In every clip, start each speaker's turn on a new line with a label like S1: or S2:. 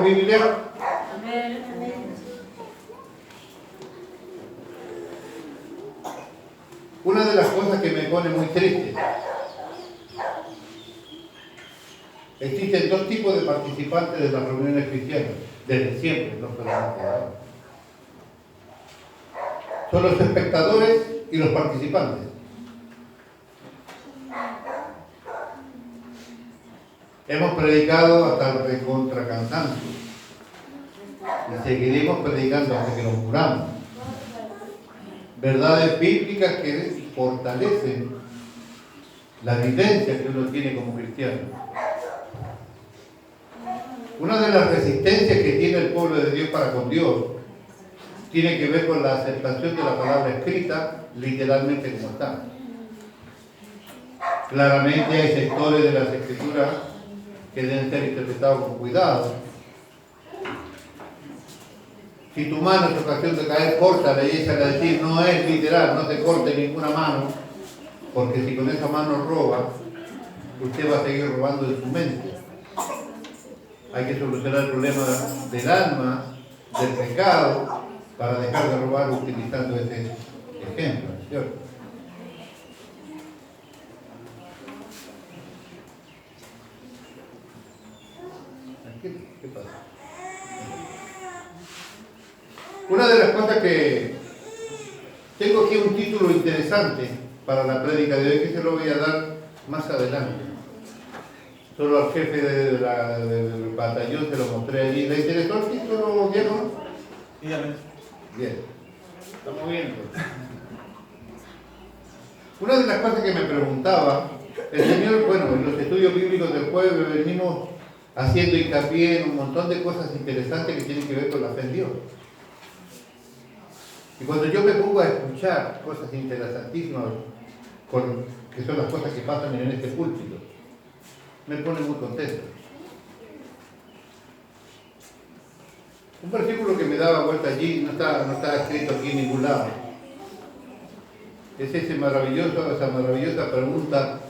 S1: ¿Tenemos Biblia?
S2: Amén.
S1: Una de las cosas que me pone muy triste, existen dos tipos de participantes de las reuniones cristianas, desde siempre, no solamente ahora. Son los espectadores y los participantes. Hemos predicado hasta el recontra cansancio y seguiremos predicando hasta que nos muramos. Verdades bíblicas que fortalecen la vivencia que uno tiene como cristiano. Una de las resistencias que tiene el pueblo de Dios para con Dios tiene que ver con la aceptación de la palabra escrita literalmente como está. Claramente hay sectores de las escrituras que deben ser interpretados con cuidado. Si tu mano es ocasión de caer, córtala, y échale a decir, no es literal, no se corte ninguna mano, porque si con esa mano roba, usted va a seguir robando de su mente. Hay que solucionar el problema del alma, del pecado, para dejar de robar utilizando ese ejemplo, ¿cierto? ¿Qué pasa? Una de las cosas que tengo aquí un título interesante para la prédica de hoy, que se lo voy a dar más adelante. Solo al jefe del batallón se lo mostré allí. ¿Le interesó el título, Diego?
S3: Dígame.
S1: Bien. Estamos bien. Una de las cosas que me preguntaba, el Señor, bueno, en los estudios bíblicos del jueves venimos haciendo hincapié en un montón de cosas interesantes que tienen que ver con la fe en Dios. Y cuando yo me pongo a escuchar cosas interesantísimas, que son las cosas que pasan en este púlpito, me pone muy contento. Un versículo que me daba vuelta allí, no está escrito aquí en ningún lado. Es esa maravillosa pregunta.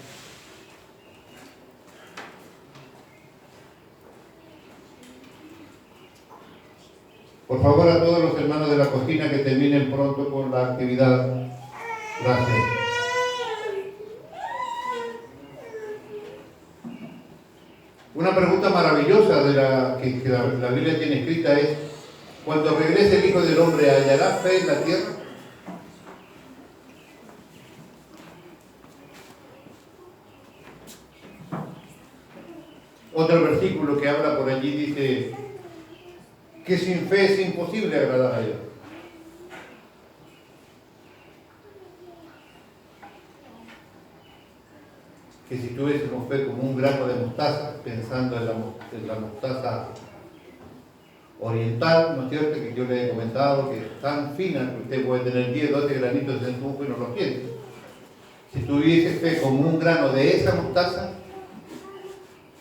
S1: Por favor, a todos los hermanos de la cocina que terminen pronto con la actividad. Gracias. Una pregunta maravillosa que la Biblia tiene escrita es: cuando regrese el Hijo del Hombre, ¿hallará fe en la tierra? Otro versículo que habla por allí dice que sin fe es imposible agradar a Dios. Que si tuviésemos fe como un grano de mostaza, pensando en la mostaza oriental, ¿no es cierto?, que yo le he comentado, que es tan fina que usted puede tener 10, 12 granitos en su ojo y no lo siente. Si tuviese fe como un grano de esa mostaza,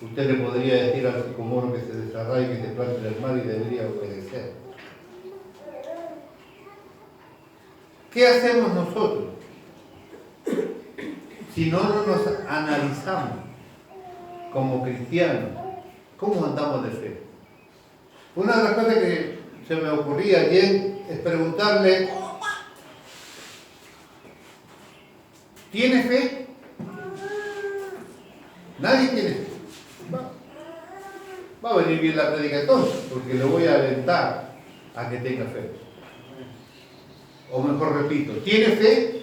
S1: usted le podría decir al sicomoro que se desarraigue, que se plante en el mar y debería obedecer. ¿Qué hacemos nosotros si no nos analizamos como cristianos? ¿Cómo andamos de fe? Una de las cosas que se me ocurría ayer es preguntarle: ¿tiene fe? Nadie tiene fe. Va a venir bien la prédica entonces, porque le voy a alentar a que tenga fe. O mejor repito, ¿tiene fe?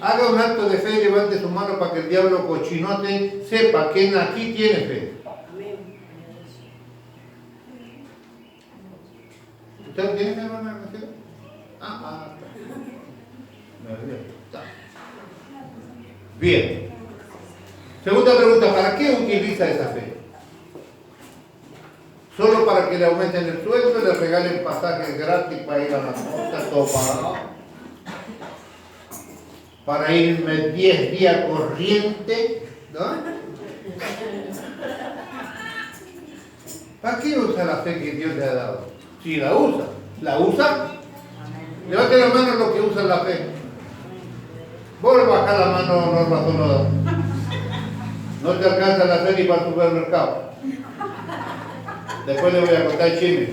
S1: Haga un acto de fe y levante su mano para que el diablo cochinote sepa que aquí tiene fe. ¿Usted no tiene fe, hermana? Bien. Segunda pregunta: ¿para qué utiliza esa fe? ¿Solo para que le aumenten el sueldo, le regalen pasajes gratis para ir a la costa, todo pagado? ¿Para irme 10 días corriente? ¿No? ¿Para qué usa la fe que Dios le ha dado? Si la usa, ¿la usa? Levante la mano los que usan la fe. Vuelve a bajar la mano, no razonada. No te alcanza la fe ni para el supermercado. Después le voy a contar el chisme.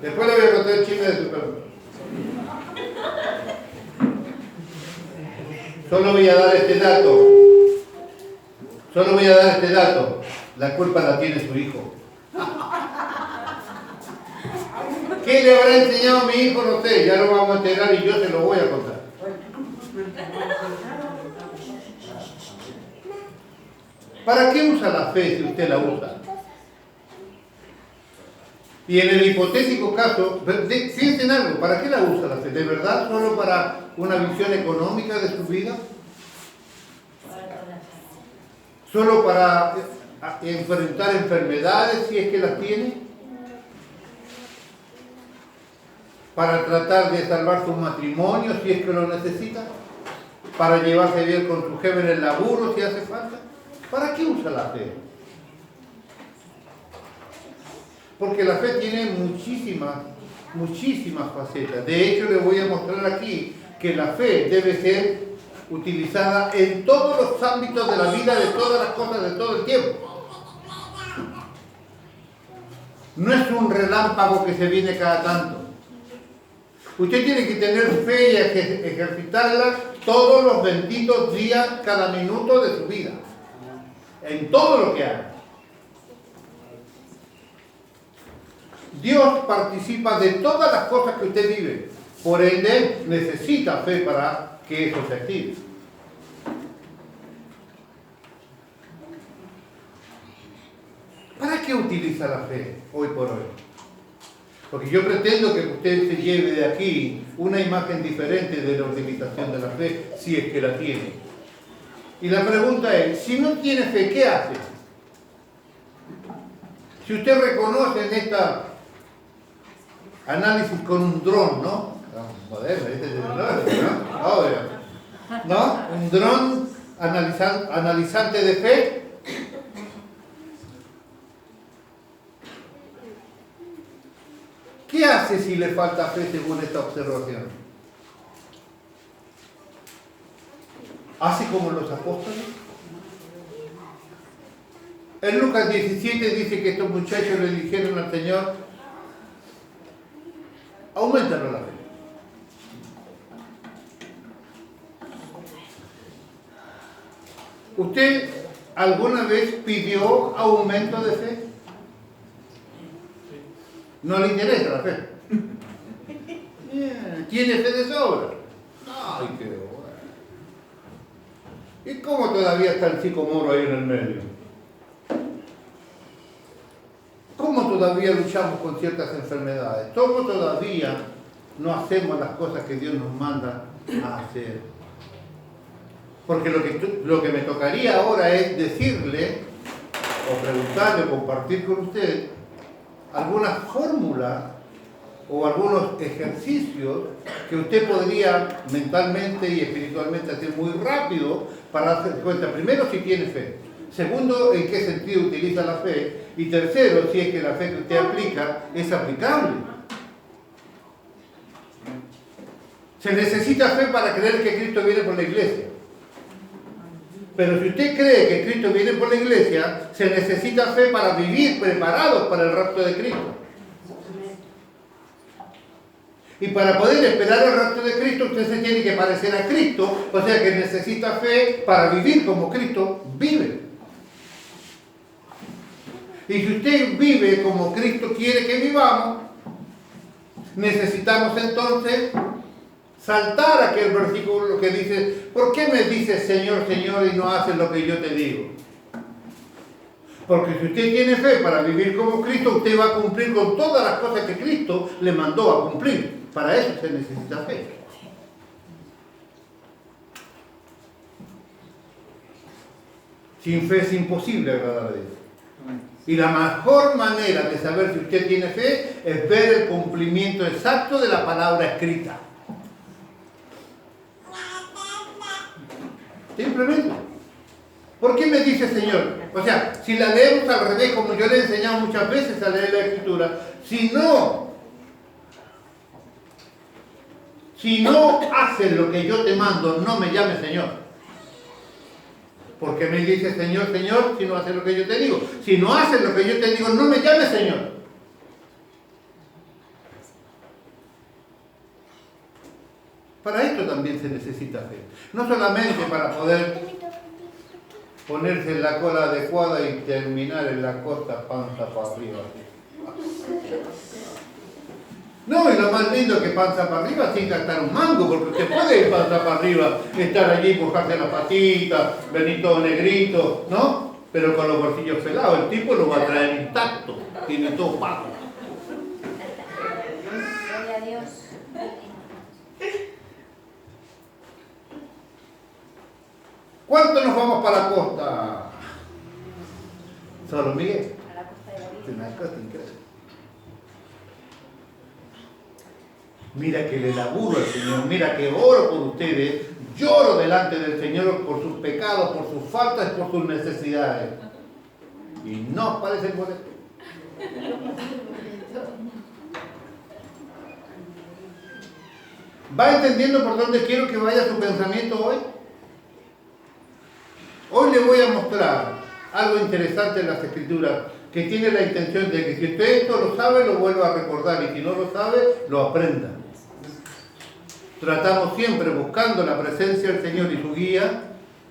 S1: Después le voy a contar el chisme de su perro. Solo voy a dar este dato. Solo voy a dar este dato. La culpa la tiene su hijo. ¿Qué le habrá enseñado a mi hijo? No sé, ya lo vamos a enterar y yo se lo voy a contar. ¿Para qué usa la fe si usted la usa? Y en el hipotético caso, piensen en algo, ¿para qué la usa la fe? ¿De verdad solo para una visión económica de su vida? ¿Solo para enfrentar enfermedades si es que las tiene? ¿Para tratar de salvar su matrimonio si es que lo necesita? ¿Para llevarse bien con su jefe en el laburo si hace falta? ¿Para qué usa la fe? Porque la fe tiene muchísimas facetas. De hecho, les voy a mostrar aquí que la fe debe ser utilizada en todos los ámbitos de la vida, de todas las cosas, de todo el tiempo. No es un relámpago que se viene cada tanto. Usted tiene que tener fe y ejercitarla todos los benditos días, cada minuto de su vida. En todo lo que haga. Dios participa de todas las cosas que usted vive. Por ende, necesita fe para que eso se active. ¿Para qué utiliza la fe hoy por hoy? Porque yo pretendo que usted se lleve de aquí una imagen diferente de la utilización de la fe, si es que la tiene. Y la pregunta es, si no tiene fe, ¿qué hace? Si usted reconoce en esta análisis con un dron, ¿no? Moderno, este es el dron, ¿no? Ahora, ¿no? Un dron analizante de fe. ¿Qué hace si le falta fe según esta observación? ¿Hace como los apóstoles? En Lucas 17 dice que estos muchachos le dijeron al Señor, auméntanos la fe. ¿Usted alguna vez pidió aumento de fe? No le interesa la fe. ¿Tiene fe de sobra? Ay, qué bueno. ¿Y cómo todavía está el sicomoro ahí en el medio? ¿Cómo todavía luchamos con ciertas enfermedades? ¿Cómo todavía no hacemos las cosas que Dios nos manda a hacer? Porque lo que me tocaría ahora es decirle, o preguntarle, o compartir con usted, algunas fórmulas o algunos ejercicios que usted podría mentalmente y espiritualmente hacer muy rápido para darse cuenta, primero, si tiene fe. Segundo, en qué sentido utiliza la fe. Y tercero, si es que la fe que usted aplica es aplicable. Se necesita fe para creer que Cristo viene por la iglesia. Pero si usted cree que Cristo viene por la iglesia, se necesita fe para vivir preparados para el rapto de Cristo. Y para poder esperar el rapto de Cristo, usted se tiene que parecer a Cristo, o sea que necesita fe para vivir como Cristo vive. Y si usted vive como Cristo quiere que vivamos, necesitamos entonces saltar aquel versículo que dice, ¿por qué me dices Señor, Señor y no haces lo que yo te digo? Porque si usted tiene fe para vivir como Cristo, usted va a cumplir con todas las cosas que Cristo le mandó a cumplir. Para eso se necesita fe. Sin fe es imposible agradar a Dios. Y la mejor manera de saber si usted tiene fe es ver el cumplimiento exacto de la palabra escrita. Simplemente. ¿Por qué me dice Señor? O sea, si la leemos al revés, como yo le he enseñado muchas veces a leer la Escritura, si no haces lo que yo te mando, no me llames Señor. ¿Por qué me dices Señor, Señor, si no haces lo que yo te digo? Si no haces lo que yo te digo, no me llames Señor. Para esto también se necesita fe. No solamente para poder ponerse en la cola adecuada y terminar en la costa panza para arriba. No, y lo más lindo es que panza para arriba sin gastar un mango, porque usted puede ir panza para arriba, estar allí, mojarse las patitas, venir todo negrito, ¿no? Pero con los bolsillos pelados, el tipo lo va a traer intacto, tiene todo pago.
S2: Gloria a Dios.
S1: ¿Cuánto nos vamos para la costa? Solo Miguel.
S2: A la costa de la
S1: Es
S2: vida.
S1: una cosa increíble. Mira que le laburo al Señor, mira que oro por ustedes, lloro delante del Señor por sus pecados, por sus faltas y por sus necesidades. Y no parece el boleto. ¿Va entendiendo por dónde quiero que vaya su pensamiento hoy? Hoy le voy a mostrar algo interesante en las Escrituras que tiene la intención de que si usted esto lo sabe, lo vuelva a recordar y si no lo sabe, lo aprenda. Tratamos siempre, buscando la presencia del Señor y su guía,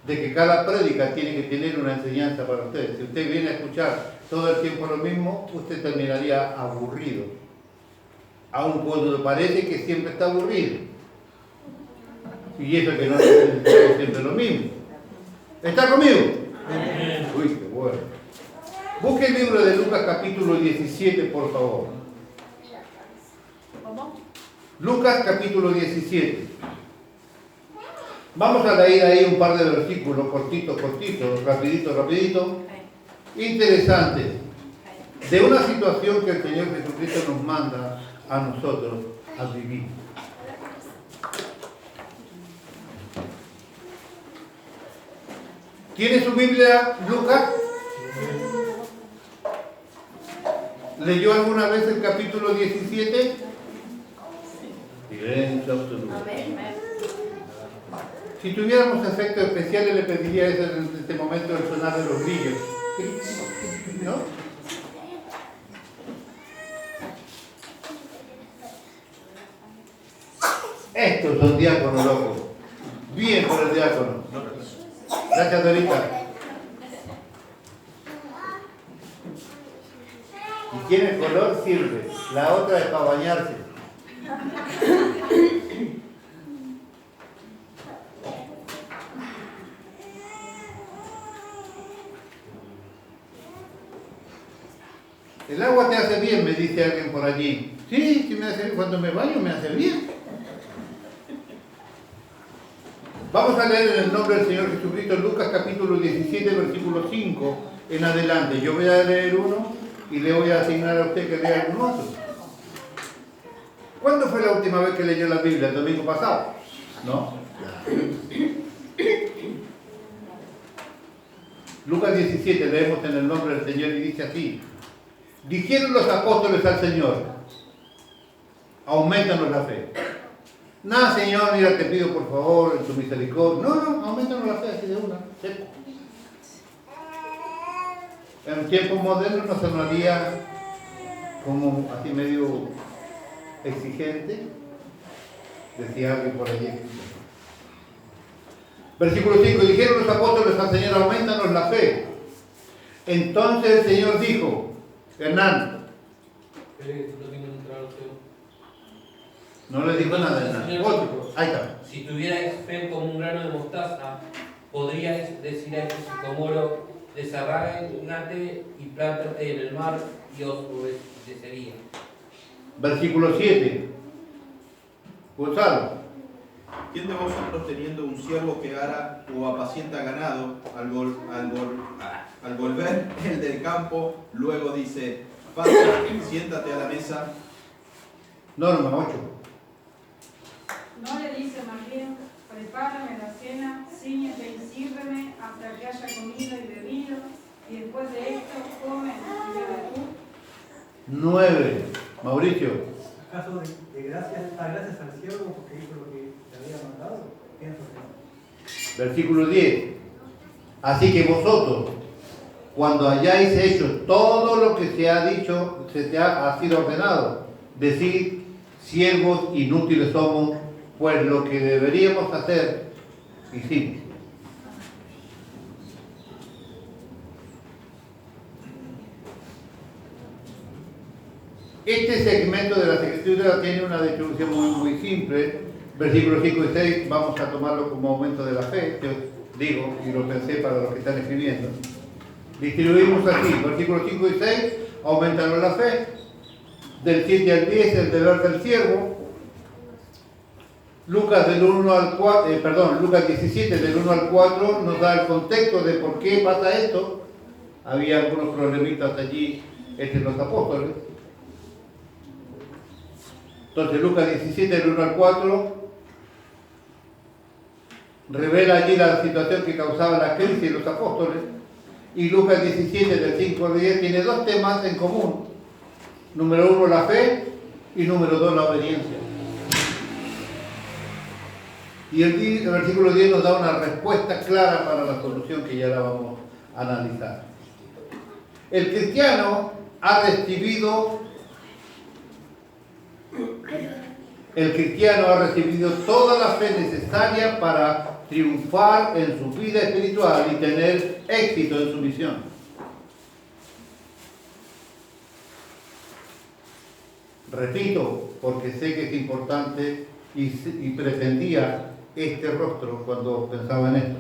S1: de que cada prédica tiene que tener una enseñanza para ustedes. Si usted viene a escuchar todo el tiempo lo mismo, usted terminaría aburrido. Aun cuando le parece que siempre está aburrido. Y eso que no es siempre lo mismo. ¿Está conmigo? Uy, qué bueno. Busque el libro de Lucas capítulo 17, por favor.
S2: ¿Cómo?
S1: Lucas capítulo 17. Vamos a leer ahí un par de versículos, cortitos, rapidito. Interesantes. De una situación que el Señor Jesucristo nos manda a nosotros a vivir. ¿Tiene su Biblia, Lucas? ¿Leyó alguna vez el capítulo 17? Silencio absoluto.
S2: Amén.
S1: Si tuviéramos efectos especiales, le pediría eso en este momento el sonar de los grillos. ¿No? Estos son diáconos locos. Bien por el diácono. Gracias, Dorita. Y tiene color, sirve. La otra es para bañarse. El agua te hace bien, me dice alguien por allí. Sí, sí me hace bien. Cuando me baño me hace bien. Vamos a leer en el nombre del Señor Jesucristo Lucas capítulo 17, versículo 5 en adelante. Yo voy a leer uno y le voy a asignar a usted que lea algún otro. ¿Cuándo fue la última vez que leyó la Biblia? ¿El domingo pasado? ¿No? Lucas 17, leemos en el nombre del Señor y dice así. Dijeron los apóstoles al Señor, aumentanos la fe. No, Señor, mira, te pido por favor, en tu misericordia. No, aumentanos la fe así de una. Seco. En un tiempo moderno nos sonaría como así medio exigente, decía alguien por allí. Versículo 5, dijeron los apóstoles al Señor, aumentanos la fe. Entonces el Señor dijo, Hernán, no le dijo nada a Hernán. Otro, ahí está.
S3: Si tuvierais fe como un grano de mostaza, podríais decir a este sicomoro, desarráigate y plántate en el mar, y os obedecería.
S1: Versículo 7. Gonzalo.
S4: ¿Quién de vosotros teniendo un siervo que ara o apacienta ganado, al volver el del campo, luego dice, pasa, siéntate a la mesa?
S1: Norma, 8.
S5: No le dice más bien, prepárame la cena, cíñete y sírveme hasta que haya comido y bebido, y después de esto come y bebe tú.
S1: 9. Mauricio.
S6: ¿Acaso de gracias al siervo porque hizo lo que te había mandado? Pienso que no.
S1: Versículo 10. Así que vosotros, cuando hayáis hecho todo lo que se ha dicho, ha sido ordenado, decid, siervos inútiles somos, pues lo que deberíamos hacer, hicimos. Este segmento de las Escrituras tiene una distribución muy simple. Versículos 5 y 6 vamos a tomarlo como aumento de la fe, yo digo, y lo pensé para los que están escribiendo. Distribuimos así, versículos 5 y 6, aumentaron la fe. Del 7 al 10, el deber del siervo. Lucas 17, del 1 al 4, nos da el contexto de por qué pasa esto. Había algunos problemitas allí entre los apóstoles. Entonces Lucas 17, del 1 al 4, revela allí la situación que causaba la crisis de los apóstoles. Y Lucas 17, del 5 al 10, tiene dos temas en común. Número 1, la fe, y número 2, la obediencia. Y el versículo 10 nos da una respuesta clara para la solución que ya la vamos a analizar. El cristiano ha recibido toda la fe necesaria para triunfar en su vida espiritual y tener éxito en su misión. Repito, porque sé que es importante y pretendía este rostro cuando pensaba en esto.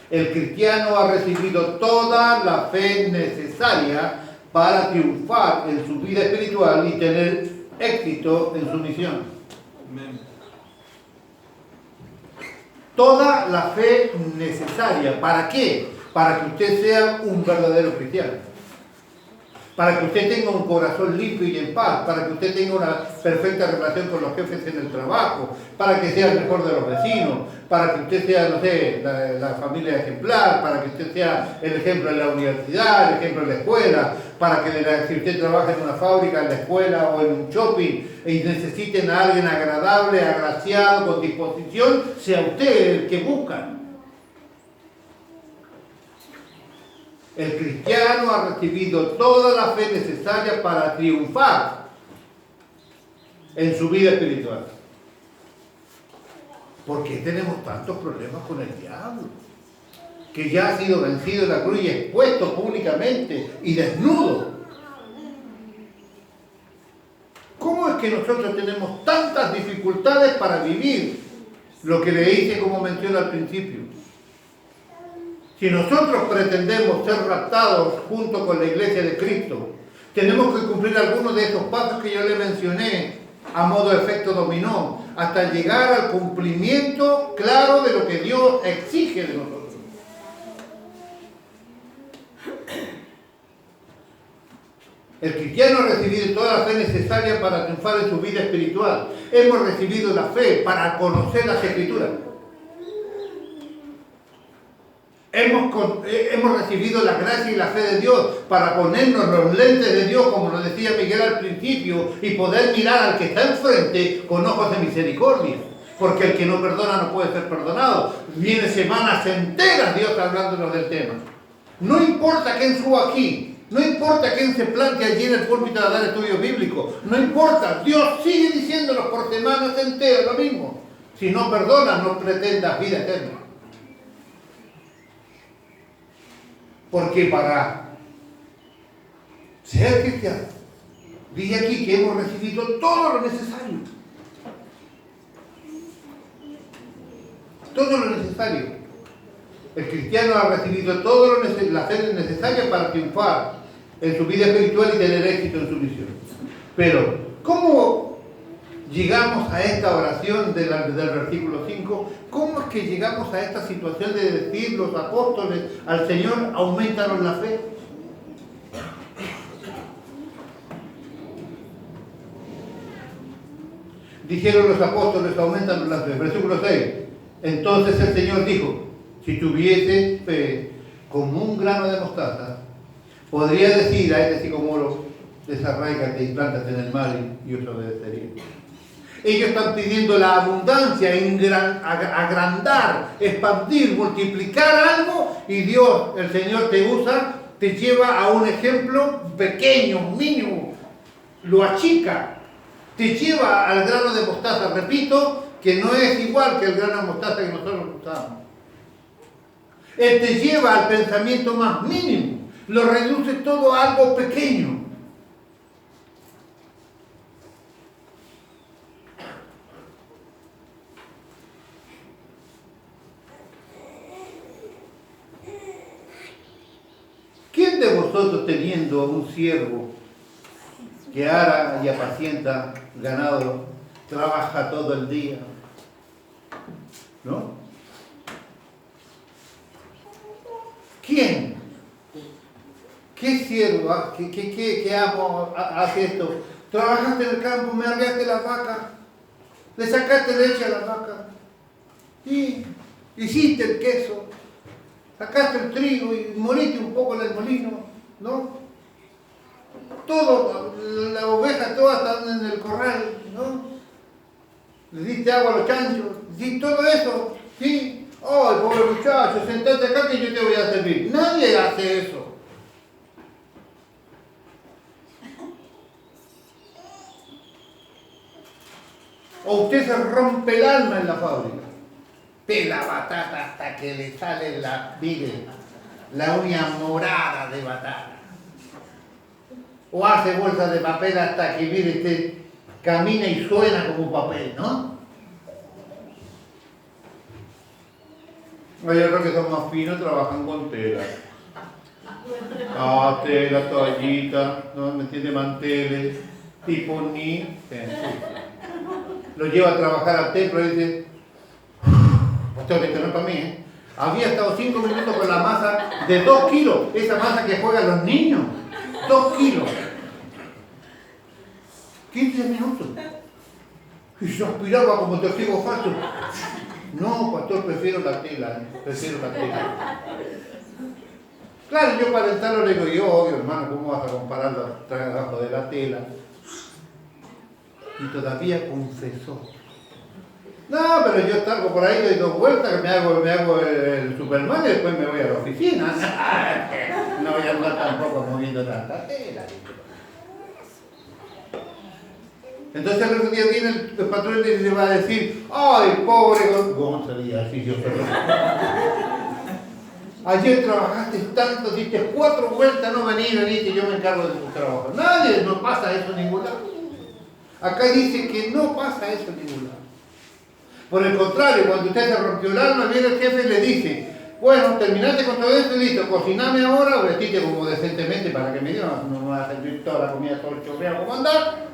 S1: El cristiano ha recibido toda la fe necesaria para triunfar en su vida espiritual y tener éxito en su misión.
S4: Amén.
S1: Toda la fe necesaria. ¿Para qué? Para que usted sea un verdadero cristiano. Para que usted tenga un corazón limpio y en paz, para que usted tenga una perfecta relación con los jefes en el trabajo, para que sea el mejor de los vecinos, para que usted sea, no sé, la familia ejemplar, para que usted sea el ejemplo en la universidad, el ejemplo en la escuela, para que si usted trabaja en una fábrica, en la escuela o en un shopping y necesiten a alguien agradable, agraciado, con disposición, sea usted el que buscan. El cristiano ha recibido toda la fe necesaria para triunfar en su vida espiritual. ¿Por qué tenemos tantos problemas con el diablo? Que ya ha sido vencido en la cruz y expuesto públicamente y desnudo. ¿Cómo es que nosotros tenemos tantas dificultades para vivir lo que le hice como mencioné al principio? Si nosotros pretendemos ser raptados junto con la iglesia de Cristo, tenemos que cumplir algunos de esos pasos que yo le mencioné a modo de efecto dominó, hasta llegar al cumplimiento claro de lo que Dios exige de nosotros. El cristiano ha recibido toda la fe necesaria para triunfar en su vida espiritual. Hemos recibido la fe para conocer las Escrituras. Hemos recibido la gracia y la fe de Dios para ponernos los lentes de Dios, como nos decía Miguel al principio, y poder mirar al que está enfrente con ojos de misericordia. Porque el que no perdona no puede ser perdonado. Viene semanas enteras Dios hablándonos del tema. No importa quién suba aquí, no importa quién se plante allí en el púlpito a dar estudios bíblicos, no importa, Dios sigue diciéndonos por semanas enteras lo mismo. Si no perdonas, no pretendas vida eterna. Porque para ser cristiano, dice aquí que hemos recibido todo lo necesario. Todo lo necesario. El cristiano ha recibido toda la fe necesaria para triunfar en su vida espiritual y tener éxito en su misión. Pero, ¿cómo llegamos a esta oración del versículo 5? ¿Cómo es que llegamos a esta situación de decir los apóstoles al Señor, aumentaron la fe? Dijeron los apóstoles, aumentaron la fe. Versículo 6. Entonces el Señor dijo, si tuviese fe como un grano de mostaza, podría decir a este sicómoro, desarráigate y plántate en el mar y os obedecería. Ellos están pidiendo la abundancia, agrandar, expandir, multiplicar algo, y Dios, el Señor te usa, te lleva a un ejemplo pequeño, mínimo, lo achica, te lleva al grano de mostaza, repito, que no es igual que el grano de mostaza que nosotros usamos. Él te lleva al pensamiento más mínimo, lo reduce todo a algo pequeño. ¿Quién de vosotros, teniendo un siervo que ara y apacienta ganado, trabaja todo el día? ¿No? ¿Quién? ¿Qué siervo, qué amo hace esto? Trabajaste en el campo, me arreaste la vaca, le sacaste leche a la vaca, y hiciste el queso, sacaste el trigo y moriste un poco en el molino, ¿no? Todo, la oveja toda está en el corral, ¿no? Le diste agua a los chanchos, ¿sí? Todo eso, ¿sí? ¡Ay, pobre muchacho, sentate acá que yo te voy a servir! Nadie hace eso. O usted se rompe el alma en la fábrica. Pela batata hasta que le sale la uña morada de batata. O hace bolsas de papel hasta que, mire, usted camina y suena como papel, ¿no? Hay otros que son más finos, trabajan con tela. Tela, toallita, ¿no? ¿Me entiende? Manteles, tipo ni. Lo lleva a trabajar al templo y dice, pastor, esto no es para mí, ¿eh? Había estado 5 minutos con la masa de 2 kilos, esa masa que juegan los niños, 2 kilos. 15 minutos. Y se aspiraba como testigo falso. No, pastor, prefiero la tela, prefiero la tela. Claro, yo para alentarlo le digo, yo, obvio, hermano, ¿cómo vas a comparar el trabajo de la tela? Y todavía confesó. No, pero yo salgo por ahí, doy 2 vueltas, me hago el Superman y después me voy a la oficina. No voy a andar tampoco moviendo tanta tela. Entonces el otro día viene el patrón y le va a decir, ¡ay, pobre Gonzalo! Así yo, perdón. Ayer trabajaste tanto, diste 4 vueltas, no veniste, yo me encargo de tu trabajo. Nadie, no pasa eso en ningún lado. Acá dice que no pasa eso en ningún lado. Por el contrario, cuando usted se rompió el alma, viene el jefe y le dice, bueno, terminaste con todo esto y listo, cociname ahora o vestite como decentemente para que me digan, no me va a servir toda la comida, todo el chorreo como andar,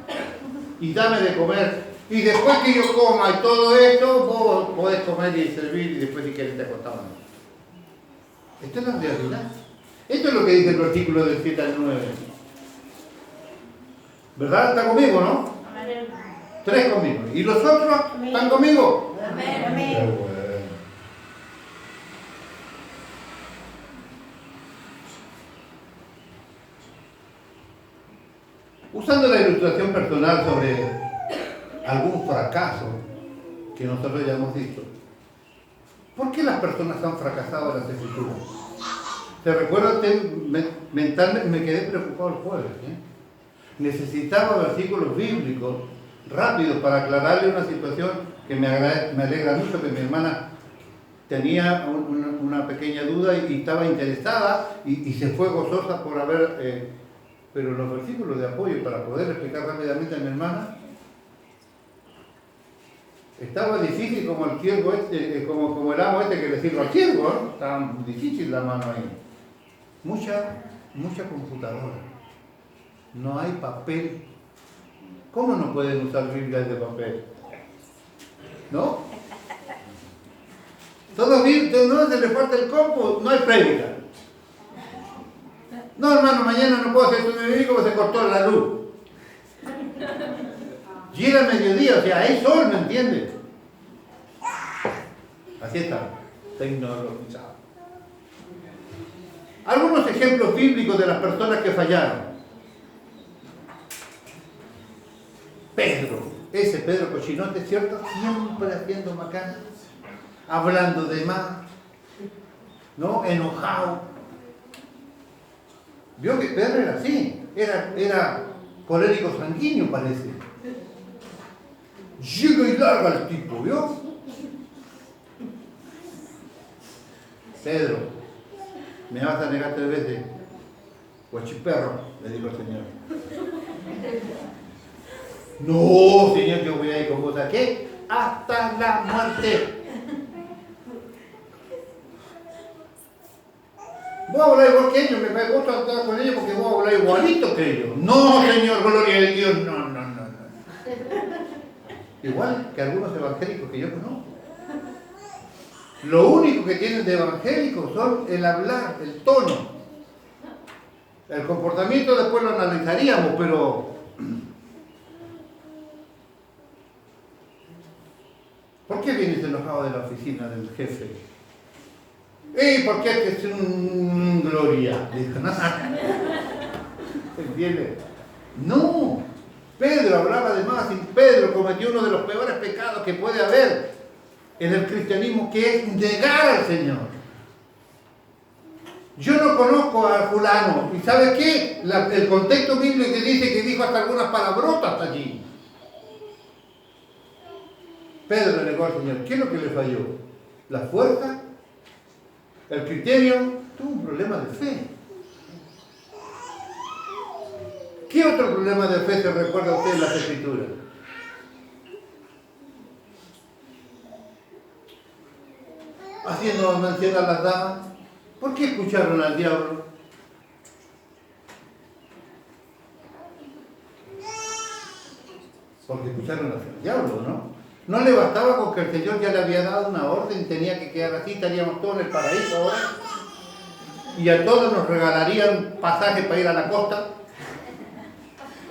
S1: y dame de comer. Y después que yo coma y todo esto, vos podés comer y servir y después si querés te acostamos. Esta es la realidad. Esto es lo que dice el versículo del 7 al 9. ¿Verdad? ¿Está conmigo, no? 3 conmigo. ¿Y los otros están conmigo? Amén. Usando la ilustración personal sobre algún fracaso que nosotros ya hemos visto, ¿por qué las personas han fracasado en las escrituras? ¿Te recuerdas? Mentalmente me quedé preocupado el jueves, ¿eh? Necesitaba versículos bíblicos rápidos para aclararle una situación que me alegra mucho, que mi hermana tenía una pequeña duda y estaba interesada y se fue gozosa por haber... pero los versículos de apoyo para poder explicar rápidamente a mi hermana estaba difícil como el siervo como el amo que le sirve al siervo, ¿no? Estaba difícil la mano ahí. Mucha computadora. No hay papel. ¿Cómo no pueden usar Biblias de papel? ¿No? Todo bien, no se le falta el compu, no hay prédica. No, hermano, mañana no puedo hacer esto de mi porque se cortó la luz. Y era mediodía, o sea, hay sol, ¿me entiendes? Así está, tecnologizado. Algunos ejemplos bíblicos de las personas que fallaron. Pedro, ese Pedro cochinote, ¿cierto? Siempre haciendo macana, hablando de más, ¿no? Enojado. Vio que Pedro era así, era colérico sanguíneo, parece. Llega y larga el tipo, ¿vio? Pedro, me vas a negar 3 veces. Guachiperro, le dijo el Señor. No, Señor, yo voy a ir con vos a qué? Hasta la muerte. Vos hablar igual que ellos, me gusta estar con ellos porque vos hablar igualito que ellos. No, Señor, gloria a Dios, no. Igual que algunos evangélicos que yo conozco. Lo único que tienen de evangélicos son el hablar, el tono. El comportamiento después lo analizaríamos, pero ¿por qué vienes enojado de la oficina del jefe? ¿Y por qué es un gloria? Dijo, no. ¿Entiendes? No. Pedro hablaba de más y Pedro cometió uno de los peores pecados que puede haber en el cristianismo, que es negar al Señor. Yo no conozco a fulano, y ¿sabe qué? El contexto bíblico dice que dijo hasta algunas palabrotas allí. Pedro le negó al Señor. ¿Qué es lo que le falló? ¿La fuerza? ¿El criterio? Tuvo un problema de fe. ¿Qué otro problema de fe se recuerda a usted en las Escrituras? Haciendo mención a las damas. ¿Por qué escucharon al diablo? Porque escucharon al diablo, ¿no? No le bastaba con que el Señor ya le había dado una orden, tenía que quedar así, estaríamos todos en el paraíso ahora. Y a todos nos regalarían pasajes para ir a la costa.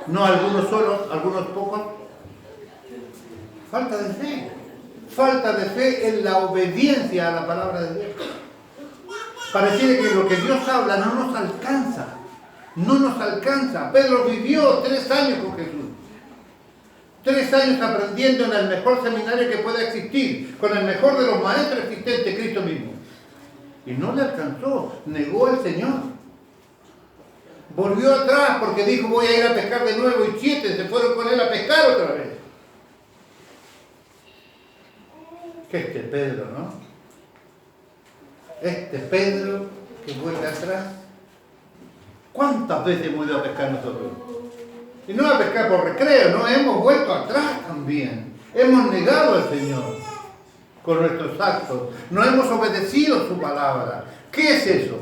S1: No algunos solos, algunos pocos. Falta de fe. Falta de fe en la obediencia a la palabra de Dios. Pareciera que lo que Dios habla no nos alcanza. No nos alcanza. Pedro vivió 3 años con Jesús. 3 años aprendiendo en el mejor seminario que pueda existir, con el mejor de los maestros existentes, Cristo mismo. Y no le alcanzó, negó al Señor. Volvió atrás porque dijo, voy a ir a pescar de nuevo, y 7 se fueron con él a pescar otra vez. Que Pedro, ¿no? Este Pedro que vuelve atrás. ¿Cuántas veces hemos ido a pescar nosotros? Y no a pescar por recreo, no, hemos vuelto atrás también. Hemos negado al Señor con nuestros actos. No hemos obedecido su palabra. ¿Qué es eso?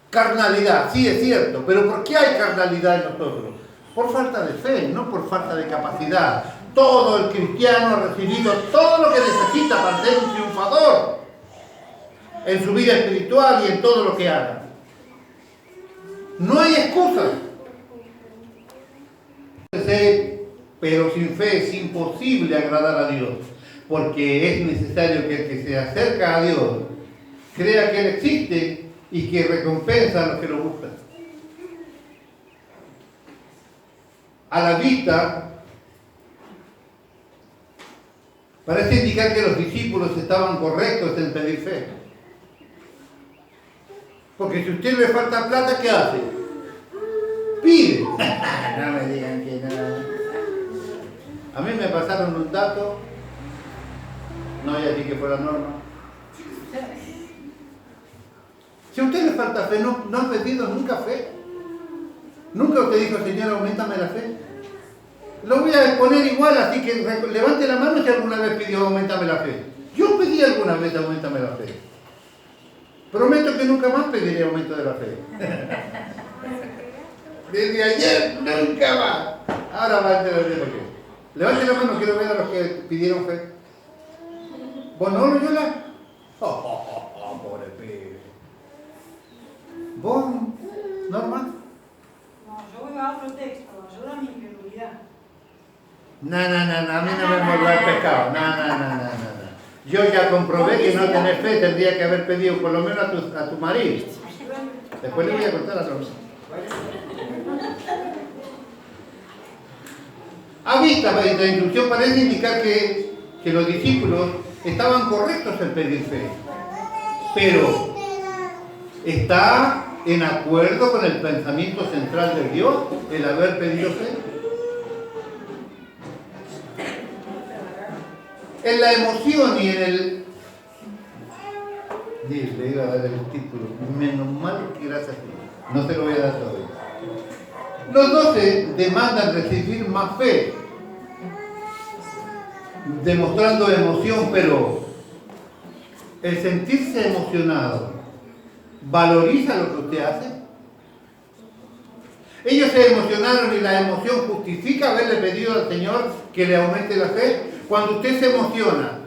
S1: Carnalidad, sí es cierto, pero ¿por qué hay carnalidad en nosotros? Por falta de fe, no por falta de capacidad. Todo el cristiano ha recibido todo lo que necesita para ser un triunfador en su vida espiritual y en todo lo que haga. No hay excusas. Pero sin fe es imposible agradar a Dios, porque es necesario que el que se acerca a Dios crea que Él existe y que recompensa a los que lo buscan. A la vista, parece indicar que los discípulos estaban correctos en pedir fe. Porque si a usted le falta plata, ¿qué hace? Pide. No me digan que no. A mí me pasaron un dato, no voy a decir que fue la norma. Si a usted le falta fe, no ha pedido nunca fe. Nunca usted dijo, Señor, auméntame la fe. Lo voy a exponer igual, así que levante la mano si alguna vez pidió auméntame la fe. Yo pedí alguna vez auméntame la fe. Prometo que nunca más pediré aumento de la fe. Desde ayer, nunca más. Ahora va a entender por qué. Levante la mano, quiero ver a los que pidieron fe. ¿Vos no, Loyola? Pobre pibe. ¿Vos, Norma?
S5: No, yo voy a otro texto, ayuda a mi incredulidad.
S1: No, a mí no me mordió el pescado. No. Yo ya comprobé que no tenés fe, tendría que haber pedido por lo menos a tu marido. Después le voy a contar a Norma. A vista de la instrucción parece indicar que los discípulos estaban correctos en pedir fe, pero ¿está en acuerdo con el pensamiento central de Dios el haber pedido fe? En la emoción y en el... Le iba a dar el título, menos mal que gracias a Dios, no te lo voy a dar todavía. Los 12 demandan recibir más fe, demostrando emoción, pero el sentirse emocionado valoriza lo que usted hace. Ellos se emocionaron y la emoción justifica haberle pedido al Señor que le aumente la fe. Cuando usted se emociona,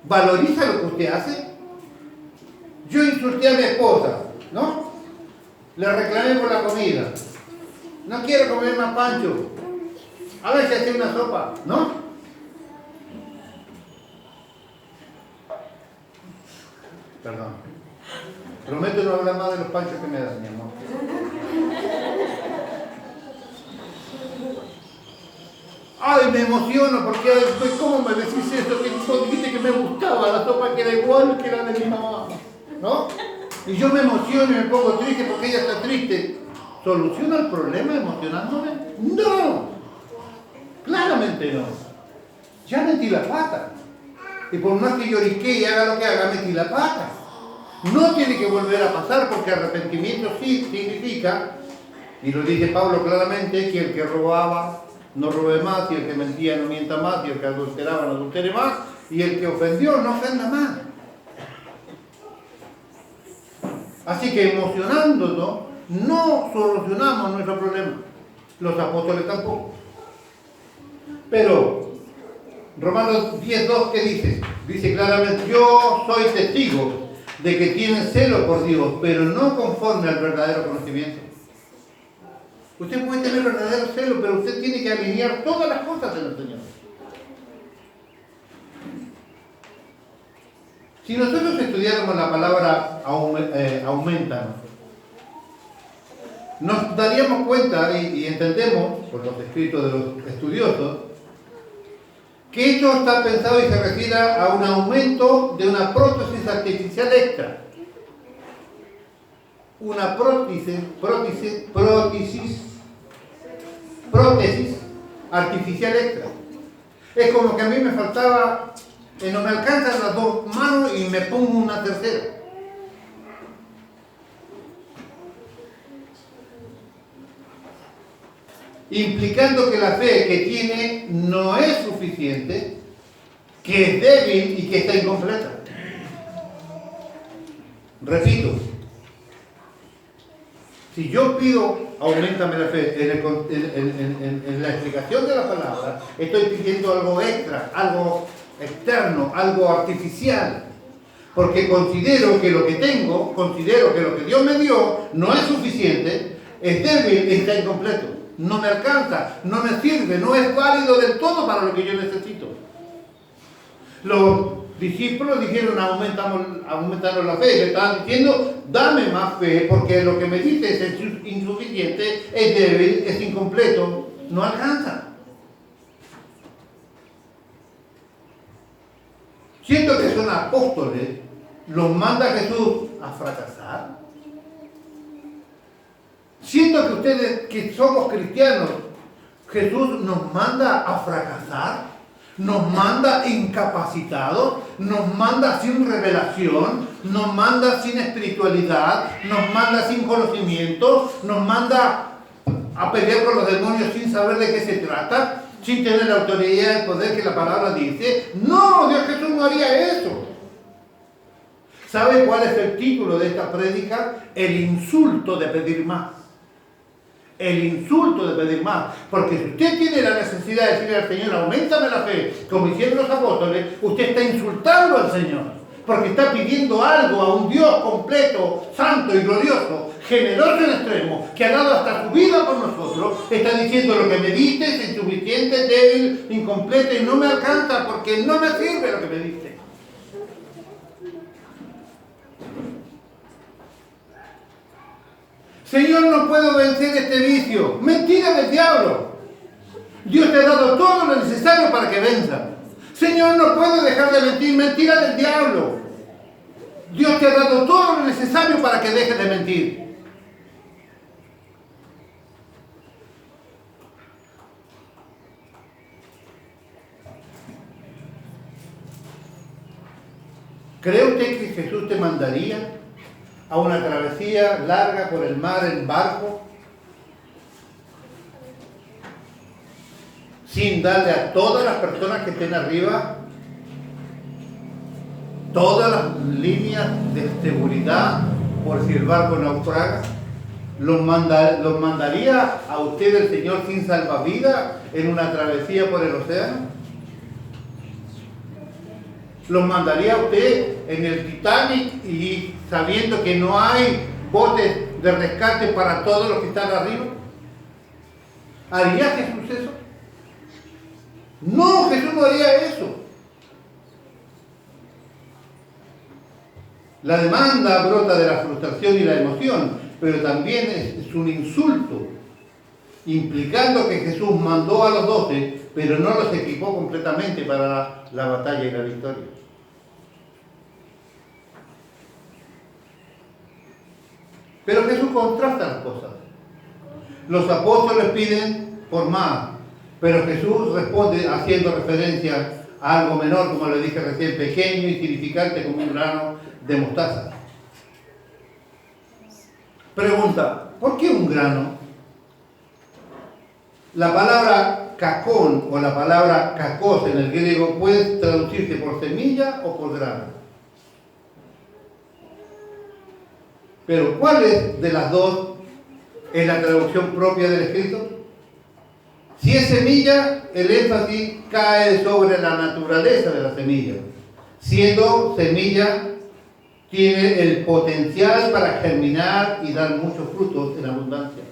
S1: ¿valoriza lo que usted hace? Yo insulté a mi esposa, ¿no? Le reclamé por la comida. No quiero comer más pancho. A ver si hace una sopa, ¿no? Perdón. Prometo no hablar más de los panchos que me dan, mi amor. Ay, me emociono porque, ¿cómo me decís esto? Que dijiste que me gustaba la sopa que era igual que la de mi mamá, ¿no? Y yo me emociono y me pongo triste porque ella está triste. ¿Soluciona el problema emocionándome? ¡No! Claramente no. Ya metí la pata. Y por más que llorique y haga lo que haga, metí la pata. No tiene que volver a pasar porque arrepentimiento sí significa, y lo dice Pablo claramente, que el que robaba no robe más, y el que mentía no mienta más, y el que adulteraba no adultere más, y el que ofendió no ofenda más. Así que emocionándonos no solucionamos nuestro problema. Los apóstoles tampoco. Pero Romanos 10:2, ¿qué dice? Dice claramente, yo soy testigo de que tienen celo por Dios, pero no conforme al verdadero conocimiento. Usted puede tener verdadero celo, pero usted tiene que alinear todas las cosas del Señor. Si nosotros estudiáramos la palabra aumentan, nos daríamos cuenta y entendemos, por los escritos de los estudiosos, que esto está pensado y se refiere a un aumento de una prótesis artificial extra. Una prótesis artificial extra. Es como que a mí me faltaba, no me alcanzan las dos manos y me pongo una tercera. Implicando que la fe que tiene no es suficiente, que es débil y que está incompleta. Repito, si yo pido auméntame la fe en la explicación de la palabra, estoy pidiendo algo extra, algo externo, algo artificial, porque considero que lo que tengo, considero que lo que Dios me dio no es suficiente, es débil y está incompleto. No me alcanza, no me sirve, no es válido del todo para lo que yo necesito. Los discípulos dijeron, aumentaron la fe, le estaban diciendo, dame más fe, porque lo que me dices es insuficiente, es débil, es incompleto, no alcanza. Siento que son apóstoles, los manda Jesús a fracasar. Siento que ustedes, que somos cristianos, Jesús nos manda a fracasar, nos manda incapacitados, nos manda sin revelación, nos manda sin espiritualidad, nos manda sin conocimiento, nos manda a pelear con los demonios sin saber de qué se trata, sin tener la autoridad y el poder que la palabra dice. No, Dios Jesús no haría eso. ¿Sabe cuál es el título de esta prédica? El insulto de pedir más. El insulto de pedir más, porque si usted tiene la necesidad de decirle al Señor, auméntame la fe, como hicieron los apóstoles, usted está insultando al Señor, porque está pidiendo algo a un Dios completo, santo y glorioso, generoso en extremo, que ha dado hasta su vida por nosotros. Está diciendo, lo que me diste es insuficiente, débil, incompleto y no me alcanza porque no me sirve lo que me diste. Señor, no puedo vencer este vicio. Mentira del diablo. Dios te ha dado todo lo necesario para que venzan. Señor, no puedo dejar de mentir, mentira del diablo. Dios te ha dado todo lo necesario para que dejes de mentir. ¿Cree usted que Jesús te mandaría a una travesía larga por el mar en barco sin darle a todas las personas que estén arriba todas las líneas de seguridad por si el barco naufraga? ¿Los mandaría a usted el Señor sin salvavidas en una travesía por el océano? ¿Los mandaría a usted en el Titanic y sabiendo que no hay botes de rescate para todos los que están arriba? ¿Haría Jesús eso? No, Jesús no haría eso. La demanda brota de la frustración y la emoción, pero también es un insulto, implicando que Jesús mandó a los 12, pero no los equipó completamente para la batalla y la victoria. Pero Jesús contrasta las cosas. Los apóstoles piden por más, pero Jesús responde haciendo referencia a algo menor, como le dije recién, pequeño y insignificante como un grano de mostaza. Pregunta, ¿por qué un grano? La palabra cacón o la palabra cacos en el griego puede traducirse por semilla o por grano. Pero ¿cuál es de las dos es la traducción propia del escrito? Si es semilla, el énfasis cae sobre la naturaleza de la semilla. Siendo semilla, tiene el potencial para germinar y dar muchos frutos en abundancia.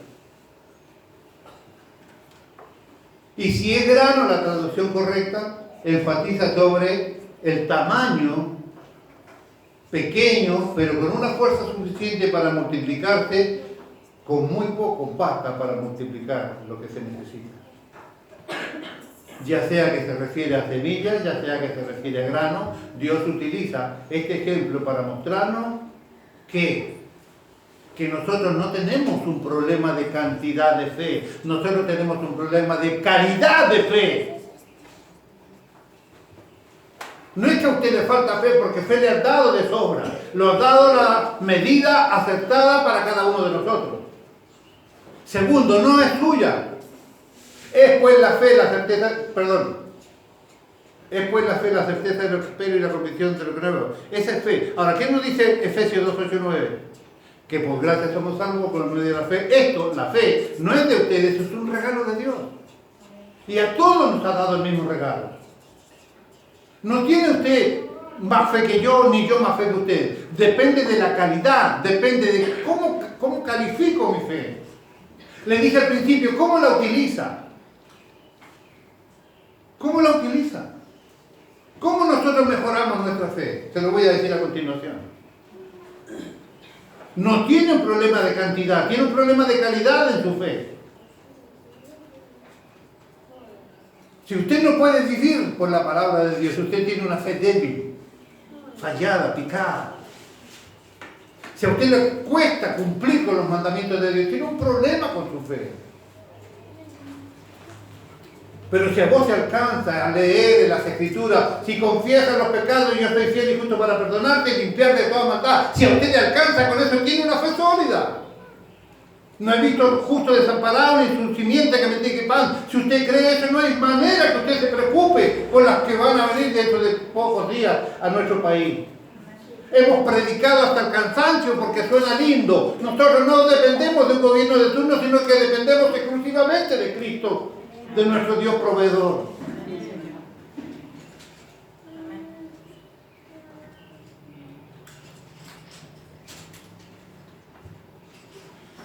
S1: Y si es grano, la traducción correcta enfatiza sobre el tamaño pequeño, pero con una fuerza suficiente para multiplicarse, con muy poco basta para multiplicar lo que se necesita. Ya sea que se refiere a semillas, ya sea que se refiere a grano, Dios utiliza este ejemplo para mostrarnos que nosotros no tenemos un problema de cantidad de fe, nosotros tenemos un problema de calidad de fe. No es que a usted le falta fe, porque fe le ha dado de sobra, le ha dado la medida acertada para cada uno de nosotros. Segundo, no es suya. Es pues la fe, la certeza, es pues la fe, la certeza de lo que espero y la convicción de lo que no veo. Esa es fe. Ahora, ¿qué nos dice Efesios 2, 8 y 9? Que por gracia somos salvos por medio de la fe. Esto, la fe, no es de ustedes, es un regalo de Dios. Y a todos nos ha dado el mismo regalo. No tiene usted más fe que yo, ni yo más fe que usted. Depende de la calidad, depende de cómo califico mi fe. Le dije al principio, ¿cómo la utiliza? ¿Cómo la utiliza? ¿Cómo nosotros mejoramos nuestra fe? Se lo voy a decir a continuación. No tiene un problema de cantidad, tiene un problema de calidad en su fe. Si usted no puede vivir por la palabra de Dios, usted tiene una fe débil, fallada, picada. Si a usted le cuesta cumplir con los mandamientos de Dios, tiene un problema con su fe. Pero si a vos te alcanza a leer en las Escrituras, si confiesas los pecados, yo soy fiel y justo para perdonarte y limpiarte de toda maldad. Si a usted le alcanza con eso, tiene una fe sólida. No he visto justo desamparado ni su simiente que mendigue pan. Si usted cree eso, no hay manera que usted se preocupe por las que van a venir dentro de pocos días a nuestro país. Hemos predicado hasta el cansancio porque suena lindo. Nosotros no dependemos de un gobierno de turno, sino que dependemos exclusivamente de Cristo, de nuestro Dios proveedor.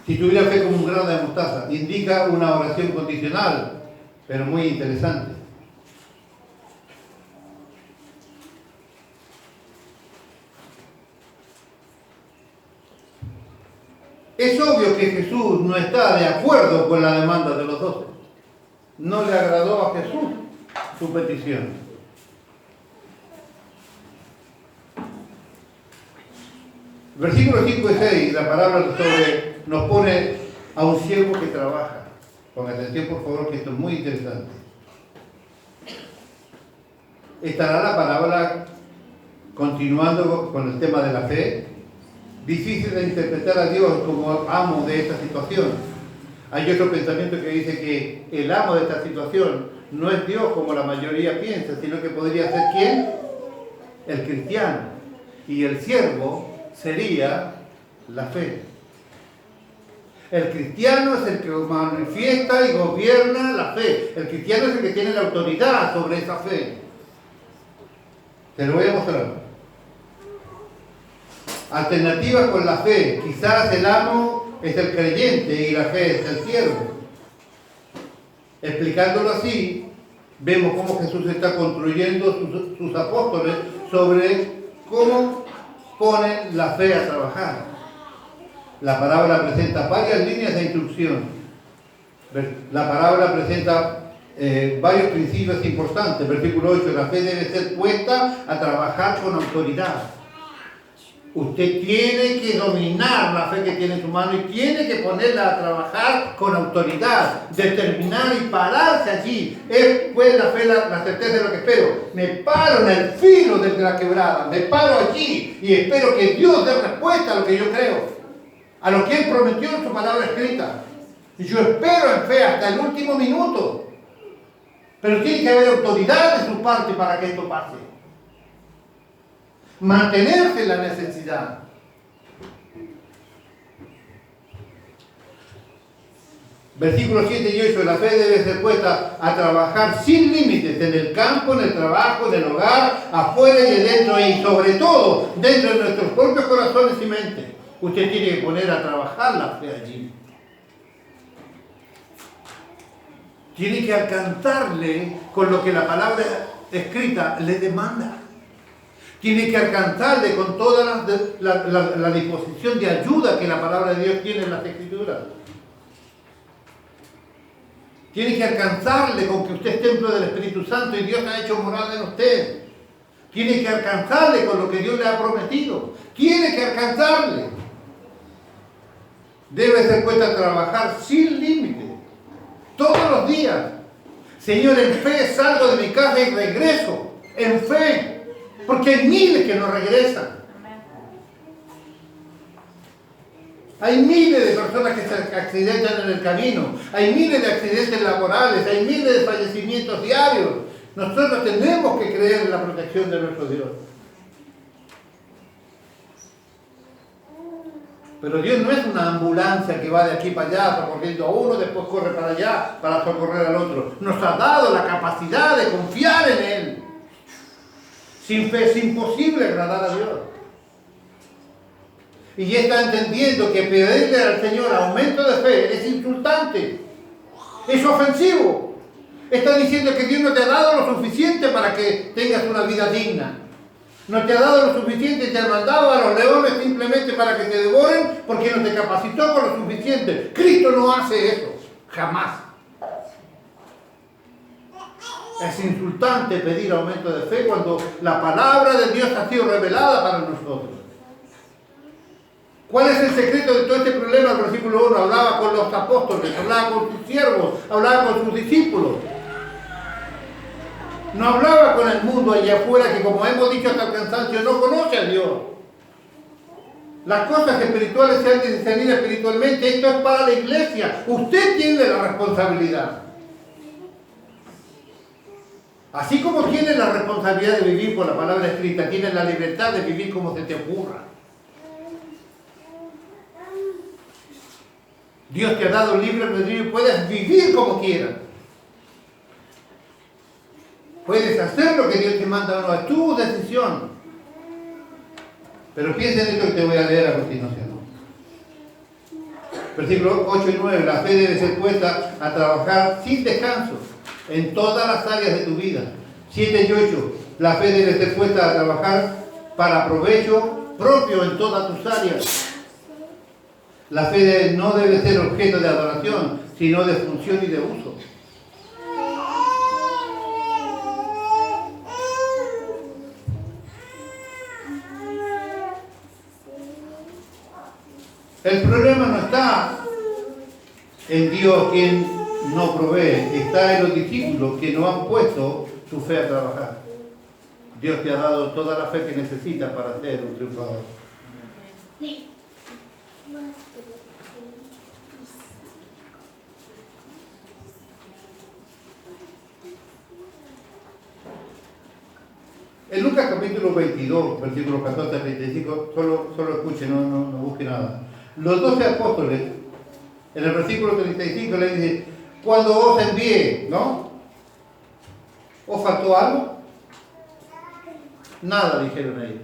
S1: Si tuviera fe como un grano de mostaza, indica una oración condicional, pero muy interesante. Es obvio que Jesús no está de acuerdo con la demanda de los 12. no le agradó a Jesús su petición. Versículos 5 y 6, la palabra nos pone a un siervo que trabaja. Con atención, por favor, que esto es muy interesante. Estará la palabra continuando con el tema de la fe. Difícil de interpretar a Dios como amo de esta situación. Hay otro pensamiento que dice que el amo de esta situación no es Dios como la mayoría piensa, sino que podría ser ¿quién? El cristiano. Y el siervo sería la fe. El cristiano es el que manifiesta y gobierna la fe. El cristiano es el que tiene la autoridad sobre esa fe. Te lo voy a mostrar. Alternativa con la fe. Quizás el amo es el creyente y la fe es el siervo. Explicándolo así, vemos cómo Jesús está construyendo sus apóstoles sobre cómo ponen la fe a trabajar. La palabra presenta varias líneas de instrucción. La palabra presenta varios principios importantes. Versículo 8, la fe debe ser puesta a trabajar con autoridad. Usted tiene que dominar la fe que tiene en su mano y tiene que ponerla a trabajar con autoridad, determinar y pararse allí. Es pues la fe la certeza de lo que espero. Me paro en el filo de la quebrada, me paro allí y espero que Dios dé respuesta a lo que yo creo, a lo que Él prometió en su palabra escrita. Y yo espero en fe hasta el último minuto. Pero tiene que haber autoridad de su parte para que esto pase. Mantenerse en la necesidad. Versículos 7 y 8, la fe debe ser puesta a trabajar sin límites, en el campo, en el trabajo, en el hogar, afuera y adentro, y sobre todo dentro de nuestros propios corazones y mentes. Usted tiene que poner a trabajar la fe allí. Tiene que alcanzarle con lo que la palabra escrita le demanda. Tiene que alcanzarle con toda la disposición de ayuda que la palabra de Dios tiene en las Escrituras. Tiene que alcanzarle con que usted es templo del Espíritu Santo y Dios ha hecho morada en usted. Tiene que alcanzarle con lo que Dios le ha prometido. Tiene que alcanzarle. Debe ser puesta a trabajar sin límite. Todos los días. Señor, en fe salgo de mi casa y regreso. En fe. Porque hay miles que no regresan. Hay miles de personas que se accidentan en el camino. Hay miles de accidentes laborales. Hay miles de fallecimientos diarios. Nosotros tenemos que creer en la protección de nuestro Dios. Pero Dios no es una ambulancia que va de aquí para allá, socorriendo a uno, después corre para allá para socorrer al otro. Nos ha dado la capacidad de confiar en Él. Sin fe es imposible agradar a Dios. Y ya está entendiendo que pedirle al Señor aumento de fe es insultante, es ofensivo. Está diciendo que Dios no te ha dado lo suficiente para que tengas una vida digna. No te ha dado lo suficiente, te ha mandado a los leones simplemente para que te devoren porque no te capacitó con lo suficiente. Cristo no hace eso, jamás. Es insultante pedir aumento de fe cuando la palabra de Dios ha sido revelada para nosotros. ¿Cuál es el secreto de todo este problema? El versículo 1 hablaba con los apóstoles, hablaba con sus siervos, hablaba con sus discípulos. No hablaba con el mundo allá afuera que, como hemos dicho hasta el cansancio, no conoce a Dios. Las cosas espirituales se han de discernir espiritualmente. Esto es para la iglesia. Usted tiene la responsabilidad. Así como tiene la responsabilidad de vivir por la palabra escrita, tiene la libertad de vivir como se te ocurra. Dios te ha dado libre albedrío y puedes vivir como quieras. Puedes hacer lo que Dios te manda o no, es tu decisión. Pero piensa en esto que te voy a leer a continuación. Versículos 8 y 9. La fe debe ser puesta a trabajar sin descanso en todas las áreas de tu vida. 7 y 8. La fe debe ser puesta a trabajar para provecho propio en todas tus áreas. La fe no debe ser objeto de adoración, sino de función y de uso. El problema no está en Dios quien no provee, está en los discípulos que no han puesto su fe a trabajar. Dios te ha dado toda la fe que necesitas para ser un triunfador. En Lucas capítulo 22, versículos 14 a 35, solo escuche, no busque nada. Los 12 apóstoles, en el versículo 35 le dice, cuando os envié, ¿no? ¿Os faltó algo? Nada, dijeron ellos.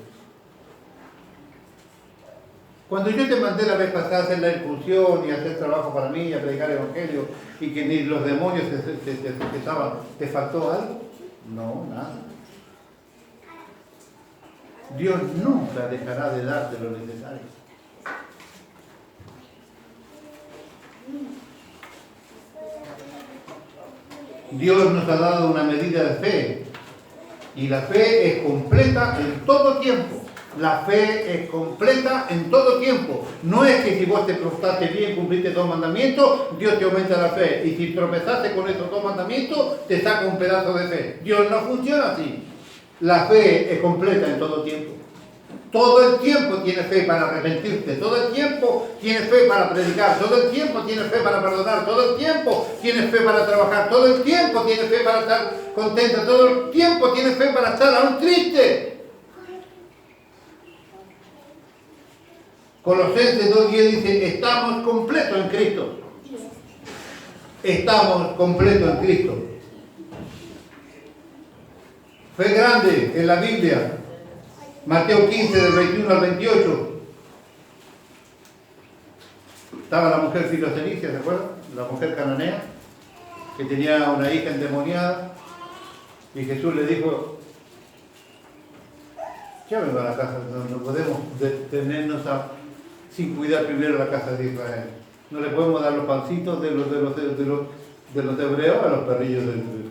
S1: Cuando yo te mandé la vez pasada a hacer la incursión y a hacer trabajo para mí, a predicar el evangelio, y que ni los demonios te estaban, ¿te faltó algo? No, nada. Dios nunca dejará de darte lo necesario. Dios nos ha dado una medida de fe y la fe es completa en todo tiempo. La fe es completa en todo tiempo. No es que si vos te portaste bien, cumpliste 2 mandamientos, Dios te aumenta la fe. Y si tropezaste con esos 2 mandamientos, te saca un pedazo de fe. Dios no funciona así. La fe es completa en todo tiempo. Todo el tiempo tienes fe para arrepentirte, todo el tiempo tienes fe para predicar, todo el tiempo tienes fe para perdonar, todo el tiempo tienes fe para trabajar, todo el tiempo tienes fe para estar contenta, todo el tiempo tienes fe para estar aún triste. Colosenses 2:10 dice, estamos completos en Cristo. Estamos completos en Cristo. Fe grande en la Biblia. Mateo 15, del 21 al 28. Estaba la mujer filocenicia, ¿se acuerdan? La mujer cananea, que tenía una hija endemoniada. Y Jesús le dijo, llévenlo a la casa, no podemos detenernos sin cuidar primero la casa de Israel. No le podemos dar los pancitos de los hebreos a los perrillos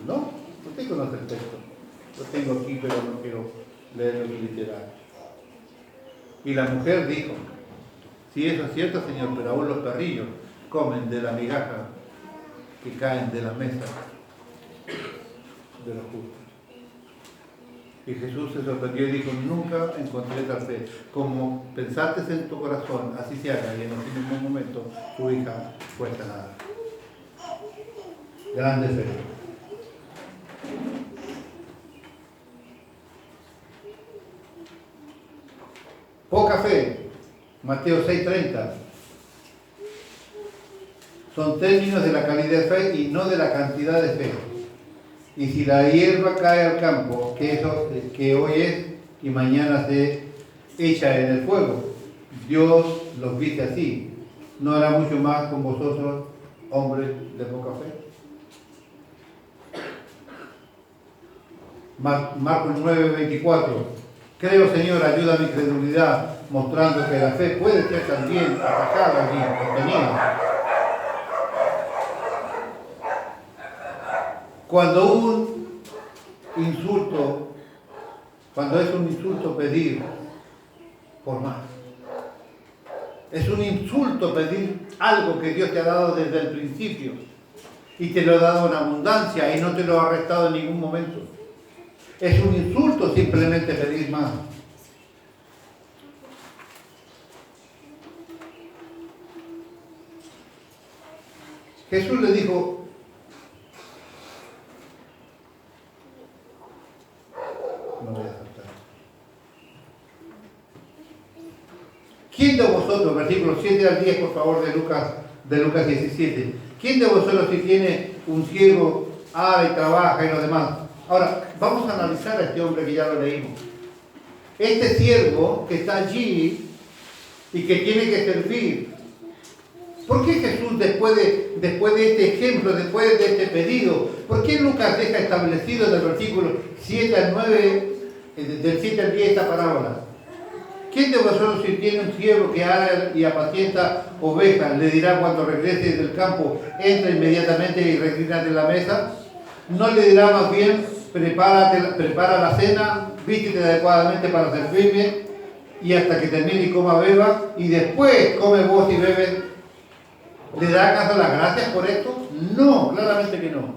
S1: no, usted conoce el texto. Lo tengo aquí, pero no quiero leerlo literal. Y la mujer dijo, sí, eso es cierto, Señor, pero aún los perrillos comen de la migaja que caen de la mesa de los justos. Y Jesús se sorprendió y dijo, nunca encontré tal fe. Como pensaste en tu corazón, así se haga. Y en ese mismo momento tu hija fue sanada. Grande fe. Poca fe, Mateo 6:30. Son términos de la calidad de fe y no de la cantidad de fe. Y si la hierba cae al campo, que hoy es y mañana se echa en el fuego, Dios los viste así. ¿No hará mucho más con vosotros, hombres de poca fe? Marcos 9:24. Creo, Señor, ayuda a mi credulidad, mostrando que la fe puede ser también atacada y obtenida. Cuando es un insulto pedir por más. Es un insulto pedir algo que Dios te ha dado desde el principio y te lo ha dado en abundancia y no te lo ha restado en ningún momento. Es un insulto simplemente pedir más. Jesús le dijo, no voy a saltar. ¿Quién de vosotros, versículos 7 al 10, por favor, de Lucas 17, quién de vosotros si tiene un siervo, y trabaja y lo demás? Ahora, vamos a analizar a este hombre que ya lo leímos. Este siervo que está allí y que tiene que servir. ¿Por qué Jesús, después de este ejemplo, después de este pedido, por qué Lucas deja establecido del versículo 7 al 9, del 7 al 10 esta parábola? ¿Quién de vosotros si tiene un siervo que ara y apacienta ovejas, le dirá cuando regrese del campo, entra inmediatamente y reclínate en la mesa? ¿No le dirá más bien, prepara la cena, vístete adecuadamente para servirme? y hasta que termine y coma, beba, y después come vos y bebes, ¿le da acaso las gracias por esto? No, claramente que no.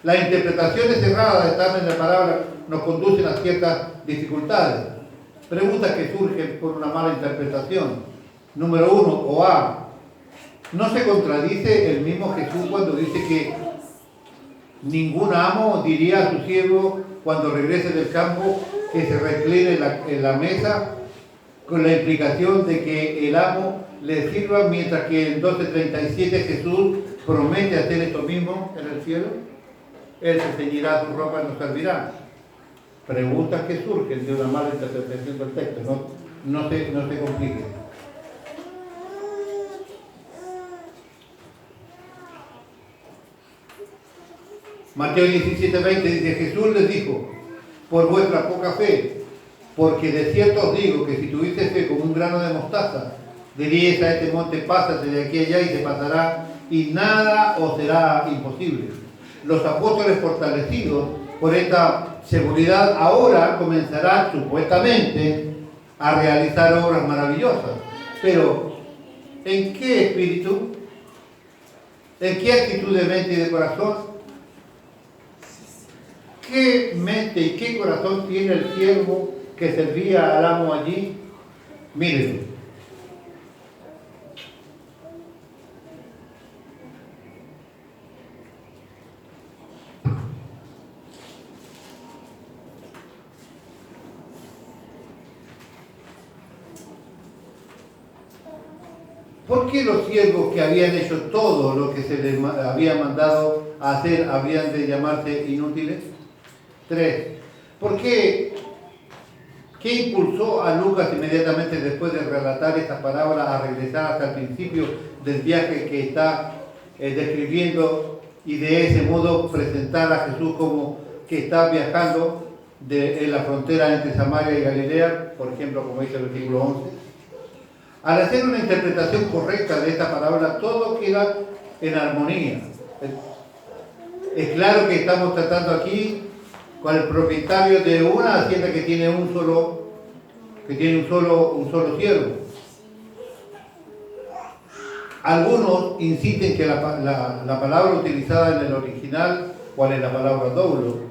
S1: Las interpretaciones erradas de tal de palabra nos conducen a ciertas dificultades. Preguntas que surgen por una mala interpretación. Número 1, o A. ¿No se contradice el mismo Jesús cuando dice que ningún amo diría a su siervo cuando regrese del campo que se recline en la mesa, con la implicación de que el amo le sirva, mientras que en 12:37 Jesús promete hacer esto mismo en el cielo? Él se ceñirá su ropa y nos servirá. Preguntas que surgen de una mala interpretación del texto, no se compliquen. Mateo 17:20 dice: Jesús les dijo, por vuestra poca fe, porque de cierto os digo que si tuviese fe como un grano de mostaza, diríais a este monte, pásate de aquí a allá, y se pasará, y nada os será imposible. Los apóstoles, fortalecidos por esta seguridad, ahora comenzarán supuestamente a realizar obras maravillosas. Pero, ¿en qué espíritu? ¿En qué actitud de mente y de corazón? ¿Qué mente y qué corazón tiene el siervo que servía al amo allí? Miren. ¿Por qué los siervos que habían hecho todo lo que se les había mandado a hacer habrían de llamarse inútiles? 3. ¿Por qué? ¿Qué impulsó a Lucas inmediatamente después de relatar estas palabras a regresar hasta el principio del viaje que está describiendo y de ese modo presentar a Jesús como que está viajando en la frontera entre Samaria y Galilea, por ejemplo, como dice el versículo 11? Al hacer una interpretación correcta de esta palabra, todo queda en armonía. Es claro que estamos tratando aquí con el propietario de una hacienda que tiene un solo siervo. Algunos insisten que la palabra utilizada en el original, ¿cuál es la palabra doulo?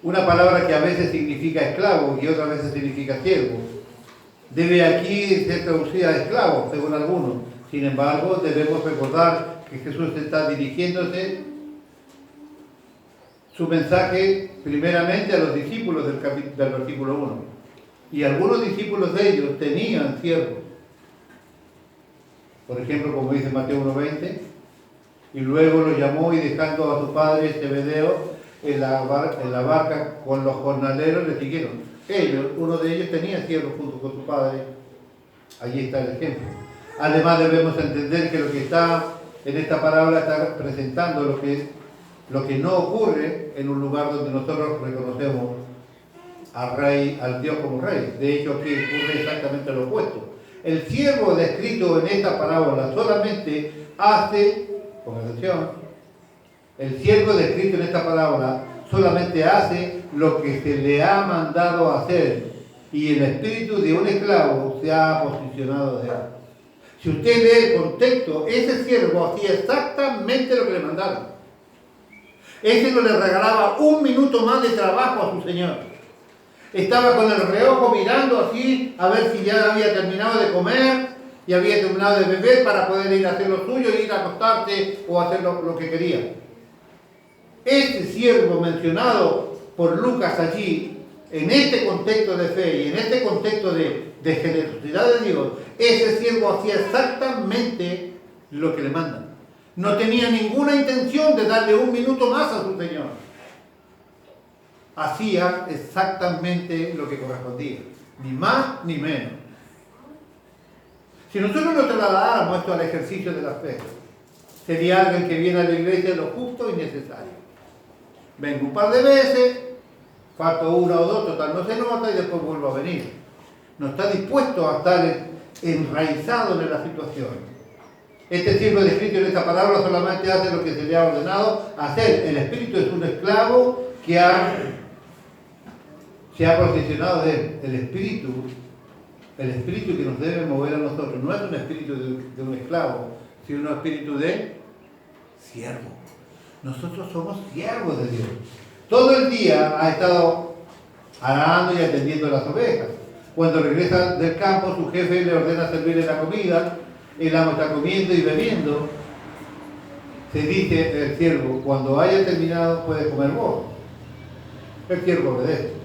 S1: Una palabra que a veces significa esclavo y otras veces significa siervo. Debe aquí ser traducida a esclavo, según algunos. Sin embargo, debemos recordar que Jesús está dirigiéndose su mensaje primeramente a los discípulos del versículo 1. Y algunos discípulos de ellos tenían siervos. Por ejemplo, como dice Mateo 1:20, y luego lo llamó y dejando a su padre Zebedeo en la barca con los jornaleros le siguieron. Uno de ellos tenía siervos junto con su padre. Allí está el ejemplo. Además debemos entender que lo que está en esta parábola está presentando lo que no ocurre en un lugar donde nosotros reconocemos al rey, al Dios como rey. De hecho, aquí ocurre exactamente lo opuesto. El siervo descrito en esta parábola solamente hace, con atención, el siervo descrito en esta parábola solamente hace lo que se le ha mandado hacer, y el espíritu de un esclavo se ha posicionado de él. Si usted lee el contexto, ese siervo hacía exactamente lo que le mandaron. Ese no le regalaba un minuto más de trabajo a su señor. Estaba con el reojo mirando así a ver si ya había terminado de comer y había terminado de beber para poder ir a hacer lo suyo y ir a acostarse o hacer lo que quería. Este siervo mencionado por Lucas allí, en este contexto de fe y en este contexto de generosidad de Dios, ese siervo hacía exactamente lo que le mandan. No tenía ninguna intención de darle un minuto más a su Señor. Hacía exactamente lo que correspondía, ni más ni menos. Si nosotros lo trasladáramos esto al ejercicio de la fe, sería alguien que viene a la iglesia lo justo y necesario. Vengo un par de veces, falto una o dos, total no se nota y después vuelvo a venir. No está dispuesto a estar enraizado en la situación. Este siervo descrito en esta palabra solamente hace lo que se le ha ordenado hacer. El espíritu es un esclavo que se ha posicionado de él. El espíritu El espíritu que nos debe mover a nosotros no es un espíritu de un esclavo, sino un espíritu de siervo. Nosotros somos siervos de Dios. Todo el día ha estado arando y atendiendo las ovejas. Cuando regresa del campo, su jefe le ordena servirle la comida. El amo está comiendo y bebiendo. Se dice el siervo: cuando haya terminado, puedes comer vos. El siervo obedece.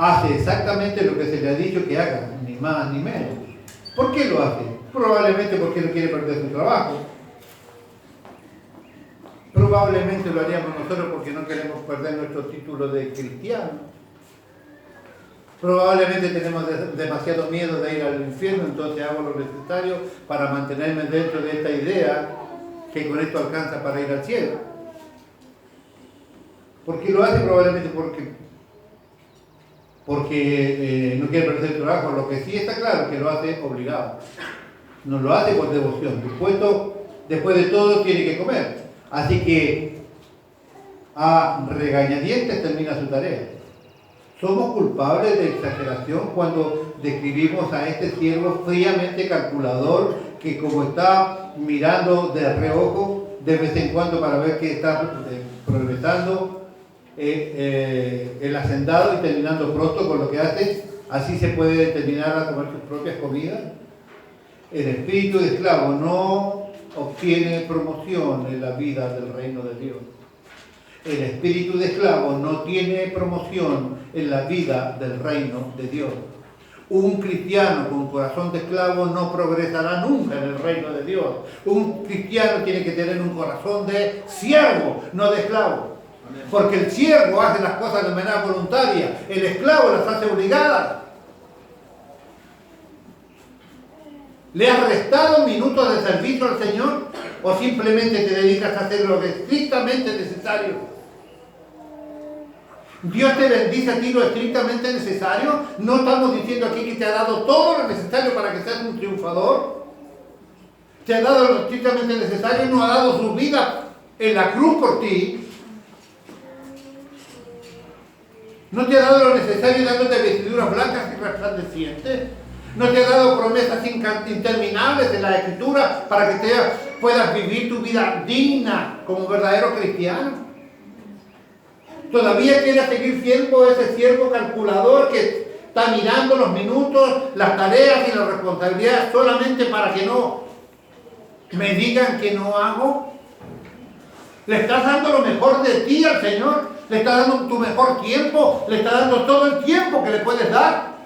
S1: Hace exactamente lo que se le ha dicho que haga, ni más ni menos. ¿Por qué lo hace? Probablemente porque no quiere perder su trabajo. Probablemente lo haríamos nosotros porque no queremos perder nuestro título de cristiano. Probablemente tenemos demasiado miedo de ir al infierno, entonces hago lo necesario para mantenerme dentro de esta idea que con esto alcanza para ir al cielo. ¿Por qué lo hace? Probablemente porque no quiere perder el trabajo. Lo que sí está claro que lo hace obligado. No lo hace por devoción. Después de todo tiene que comer. Así que a regañadientes termina su tarea. Somos culpables de exageración cuando describimos a este siervo fríamente calculador que, como está mirando de reojo de vez en cuando para ver que está progresando el hacendado y terminando pronto con lo que hace, así se puede determinar a tomar sus propias comidas. El espíritu de esclavo no obtiene promoción en la vida del reino de Dios. El espíritu de esclavo no tiene promoción en la vida del reino de Dios. Un cristiano con corazón de esclavo no progresará nunca en el reino de Dios. Un cristiano tiene que tener un corazón de siervo, no de esclavo. Porque el siervo hace las cosas de manera voluntaria, el esclavo las hace obligadas. ¿Le has restado minutos de servicio al Señor o simplemente te dedicas a hacer lo que es estrictamente necesario? ¿Dios te bendice a ti lo estrictamente necesario? ¿No estamos diciendo aquí que te ha dado todo lo necesario para que seas un triunfador? ¿Te ha dado lo estrictamente necesario? ¿No ha dado su vida en la cruz por ti? ¿No te ha dado lo necesario dándote vestiduras blancas y resplandecientes? ¿No te ha dado promesas interminables en la Escritura para que puedas vivir tu vida digna como un verdadero cristiano? ¿Todavía quieres seguir siendo ese siervo calculador que está mirando los minutos, las tareas y las responsabilidades solamente para que no me digan que no hago? ¿Le estás dando lo mejor de ti al Señor? ¿Le estás dando tu mejor tiempo? ¿Le estás dando todo el tiempo que le puedes dar?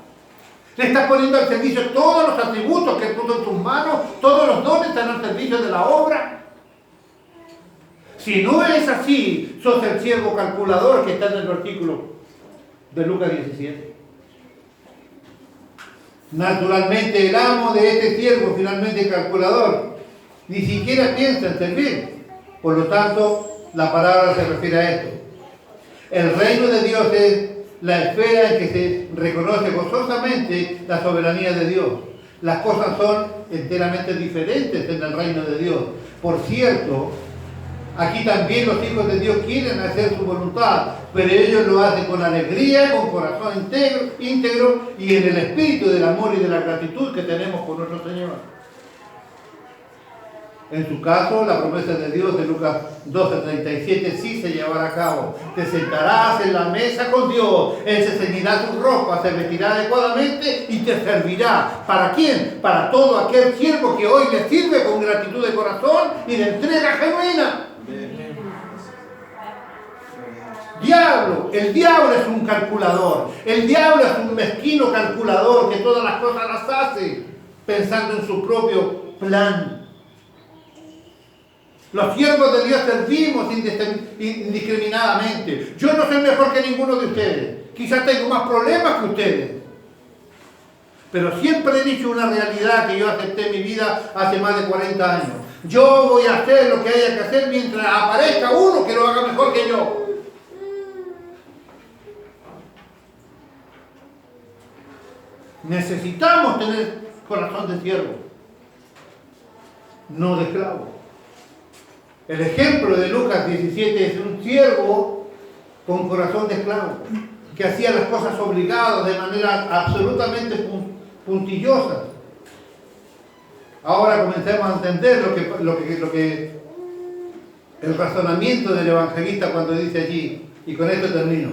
S1: ¿Le estás poniendo al servicio todos los atributos que puso en tus manos? ¿Todos los dones están al servicio de la obra? Si no es así, sos el siervo calculador que está en el versículo de Lucas 17. Naturalmente el amo de este siervo, finalmente calculador, ni siquiera piensa en servir. Por lo tanto, la palabra se refiere a esto. El reino de Dios es la esfera en que se reconoce gozosamente la soberanía de Dios. Las cosas son enteramente diferentes en el reino de Dios. Por cierto, aquí también los hijos de Dios quieren hacer su voluntad, pero ellos lo hacen con alegría, con corazón íntegro y en el espíritu del amor y de la gratitud que tenemos por nuestro Señor. En su caso, la promesa de Dios de Lucas 12:37 sí se llevará a cabo. Te sentarás en la mesa con Dios, Él se ceñirá tu ropa, se vestirá adecuadamente y te servirá. ¿Para quién? Para todo aquel siervo que hoy le sirve con gratitud de corazón y de entrega genuina. El diablo es un calculador, el diablo es un mezquino calculador que todas las cosas las hace pensando en su propio plan. Los siervos de Dios servimos indiscriminadamente. Yo no soy mejor que ninguno de ustedes, quizás tengo más problemas que ustedes, pero siempre he dicho una realidad que yo acepté en mi vida hace más de 40 años. Yo voy a hacer lo que haya que hacer mientras aparezca uno que lo haga mejor que yo. Necesitamos tener corazón de siervo, no de esclavo. El ejemplo de Lucas 17 es un siervo con corazón de esclavo, que que hacía las cosas obligadas de manera absolutamente puntillosa. Ahora comencemos a entender lo que el razonamiento del evangelista cuando dice allí, y con esto termino.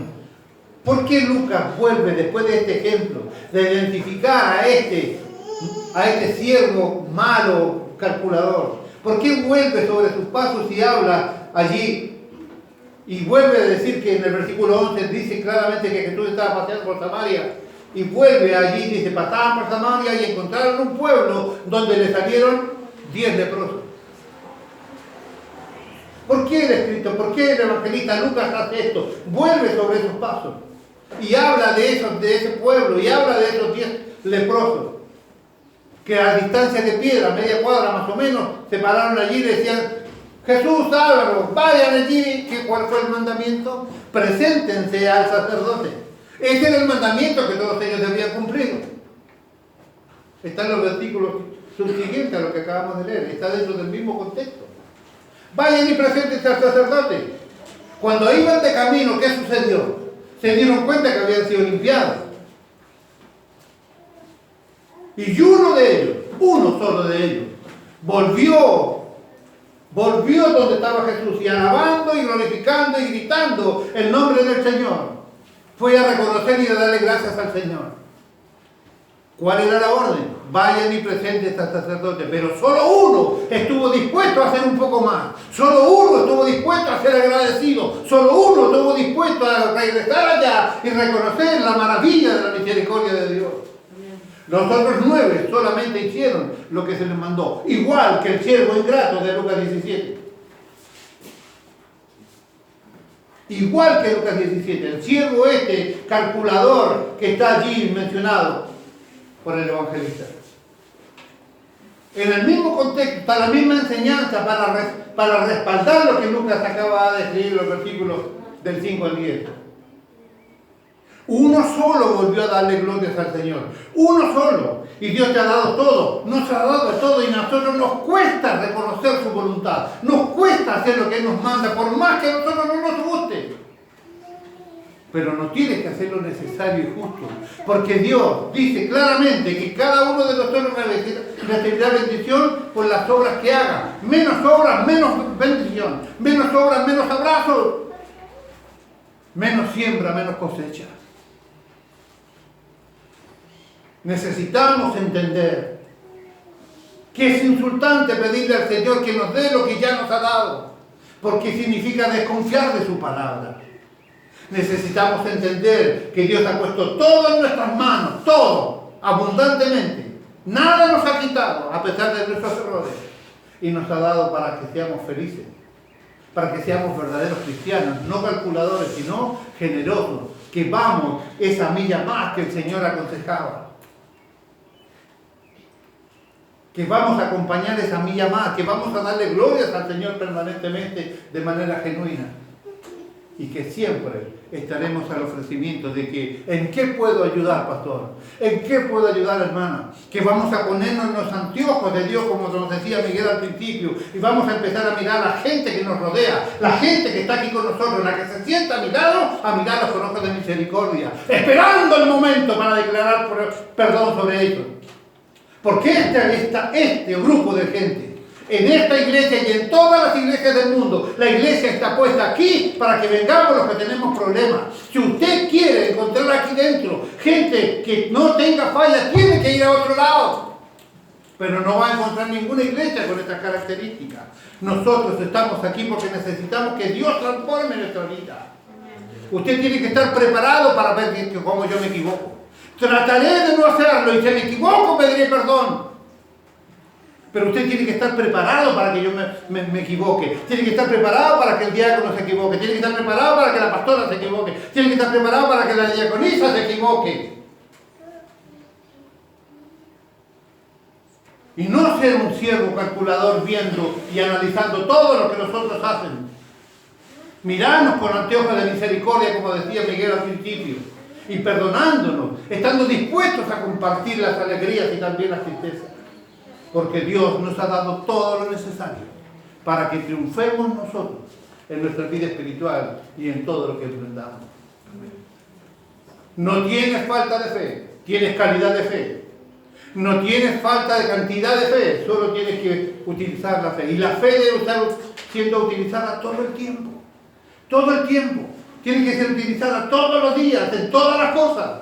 S1: ¿Por qué Lucas vuelve después de este ejemplo de identificar a este siervo malo, calculador? ¿Por qué vuelve sobre sus pasos y habla allí? Y vuelve a decir que en el versículo 11 dice claramente que Jesús estaba paseando por Samaria. Y vuelve allí, dice, pasaban por Samaria y encontraron un pueblo donde le salieron 10 leprosos. ¿Por qué el escrito? ¿Por qué el evangelista Lucas hace esto? Vuelve sobre esos pasos y habla de ese pueblo y habla de esos 10 leprosos que a distancia de piedra, media cuadra más o menos, se pararon allí y decían: Jesús, sálvanos, vayan allí. ¿Cuál fue el mandamiento? Preséntense al sacerdote. Ese era el mandamiento que todos ellos debían cumplir. Está en los versículos subsiguientes a lo que acabamos de leer, está dentro del mismo contexto. Vayan y preséntense al sacerdote. Cuando iban de camino, ¿qué sucedió? Se dieron cuenta que habían sido limpiados. Y uno solo de ellos, volvió donde estaba Jesús y alabando y glorificando y gritando el nombre del Señor. Fue a reconocer y a darle gracias al Señor. ¿Cuál era la orden? Vayan y presenten al sacerdote. Pero solo uno estuvo dispuesto a hacer un poco más. Solo uno estuvo dispuesto a ser agradecido. Solo uno estuvo dispuesto a regresar allá y reconocer la maravilla de la misericordia de Dios. Los otros 9 solamente hicieron lo que se les mandó. Igual que el siervo ingrato de Lucas 17. Igual que Lucas 17. El siervo calculador que está allí mencionado por el evangelista. En el mismo contexto está la misma enseñanza para respaldar lo que Lucas acaba de escribir en los versículos del 5 al 10. Uno solo volvió a darle glorias al Señor. Uno solo. Y Dios te ha dado todo. Nos ha dado todo y a nosotros nos cuesta reconocer su voluntad. Nos cuesta hacer lo que Él nos manda, por más que a nosotros no nos guste. Pero no tienes que hacer lo necesario y justo. Porque Dios dice claramente que cada uno de nosotros recibirá bendición por las obras que haga. Menos obras, menos bendición. Menos obras, menos abrazos. Menos siembra, menos cosecha. Necesitamos entender que es insultante pedirle al Señor que nos dé lo que ya nos ha dado, porque significa desconfiar de su palabra. Necesitamos entender que Dios ha puesto todo en nuestras manos, todo, abundantemente. Nada nos ha quitado, a pesar de nuestros errores, y nos ha dado para que seamos felices, para que seamos verdaderos cristianos, no calculadores, sino generosos, que vamos esa milla más que el Señor aconsejaba. Que vamos a acompañar esa milla más, que vamos a darle glorias al Señor permanentemente de manera genuina. Y que siempre estaremos al ofrecimiento de que, ¿en qué puedo ayudar, pastor? ¿En qué puedo ayudar, hermana? Que vamos a ponernos los anteojos de Dios, como nos decía Miguel al principio, y vamos a empezar a mirar a la gente que nos rodea, la gente que está aquí con nosotros, la que se sienta a mi lado, a mirarlos con ojos de misericordia, esperando el momento para declarar perdón sobre ellos. Porque este grupo de gente, en esta iglesia y en todas las iglesias del mundo, la iglesia está puesta aquí para que vengamos los que tenemos problemas. Si usted quiere encontrar aquí dentro gente que no tenga falla, tiene que ir a otro lado. Pero no va a encontrar ninguna iglesia con estas características. Nosotros estamos aquí porque necesitamos que Dios transforme nuestra vida. Usted tiene que estar preparado para ver cómo yo me equivoco. Trataré de no hacerlo y si me equivoco pediré perdón. Pero usted tiene que estar preparado para que yo me equivoque. Tiene que estar preparado para que el diácono se equivoque. Tiene que estar preparado para que la pastora se equivoque. Tiene que estar preparado para que la diaconisa se equivoque. Y no ser un siervo calculador viendo y analizando todo lo que los otros hacen. Mirarnos con anteojos de misericordia, como decía Miguel al principio. Y perdonándonos, estando dispuestos a compartir las alegrías y también las tristezas. Porque Dios nos ha dado todo lo necesario para que triunfemos nosotros en nuestra vida espiritual y en todo lo que emprendamos. No tienes falta de fe, tienes calidad de fe. No tienes falta de cantidad de fe, solo tienes que utilizar la fe. Y la fe debe estar siendo utilizada todo el tiempo. Todo el tiempo. Tiene que ser utilizada todos los días, en todas las cosas.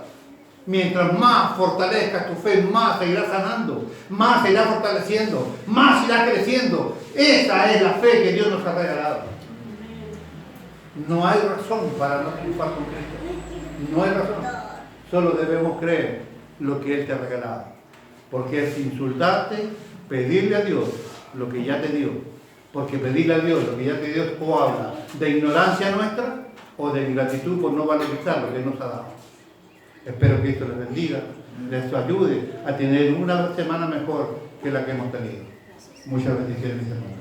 S1: Mientras más fortalezcas tu fe, más se irá sanando, más se irá fortaleciendo, más irá creciendo. Esa es la fe que Dios nos ha regalado. No hay razón para no triunfar con Cristo. No hay razón. Solo debemos creer lo que Él te ha regalado. Porque es insultarte, pedirle a Dios lo que ya te dio. Porque pedirle a Dios lo que ya te dio o habla de ignorancia nuestra o de ingratitud por no valorizar lo que nos ha dado. Espero que esto les bendiga, les ayude a tener una semana mejor que la que hemos tenido. Muchas bendiciones, mis hermanos.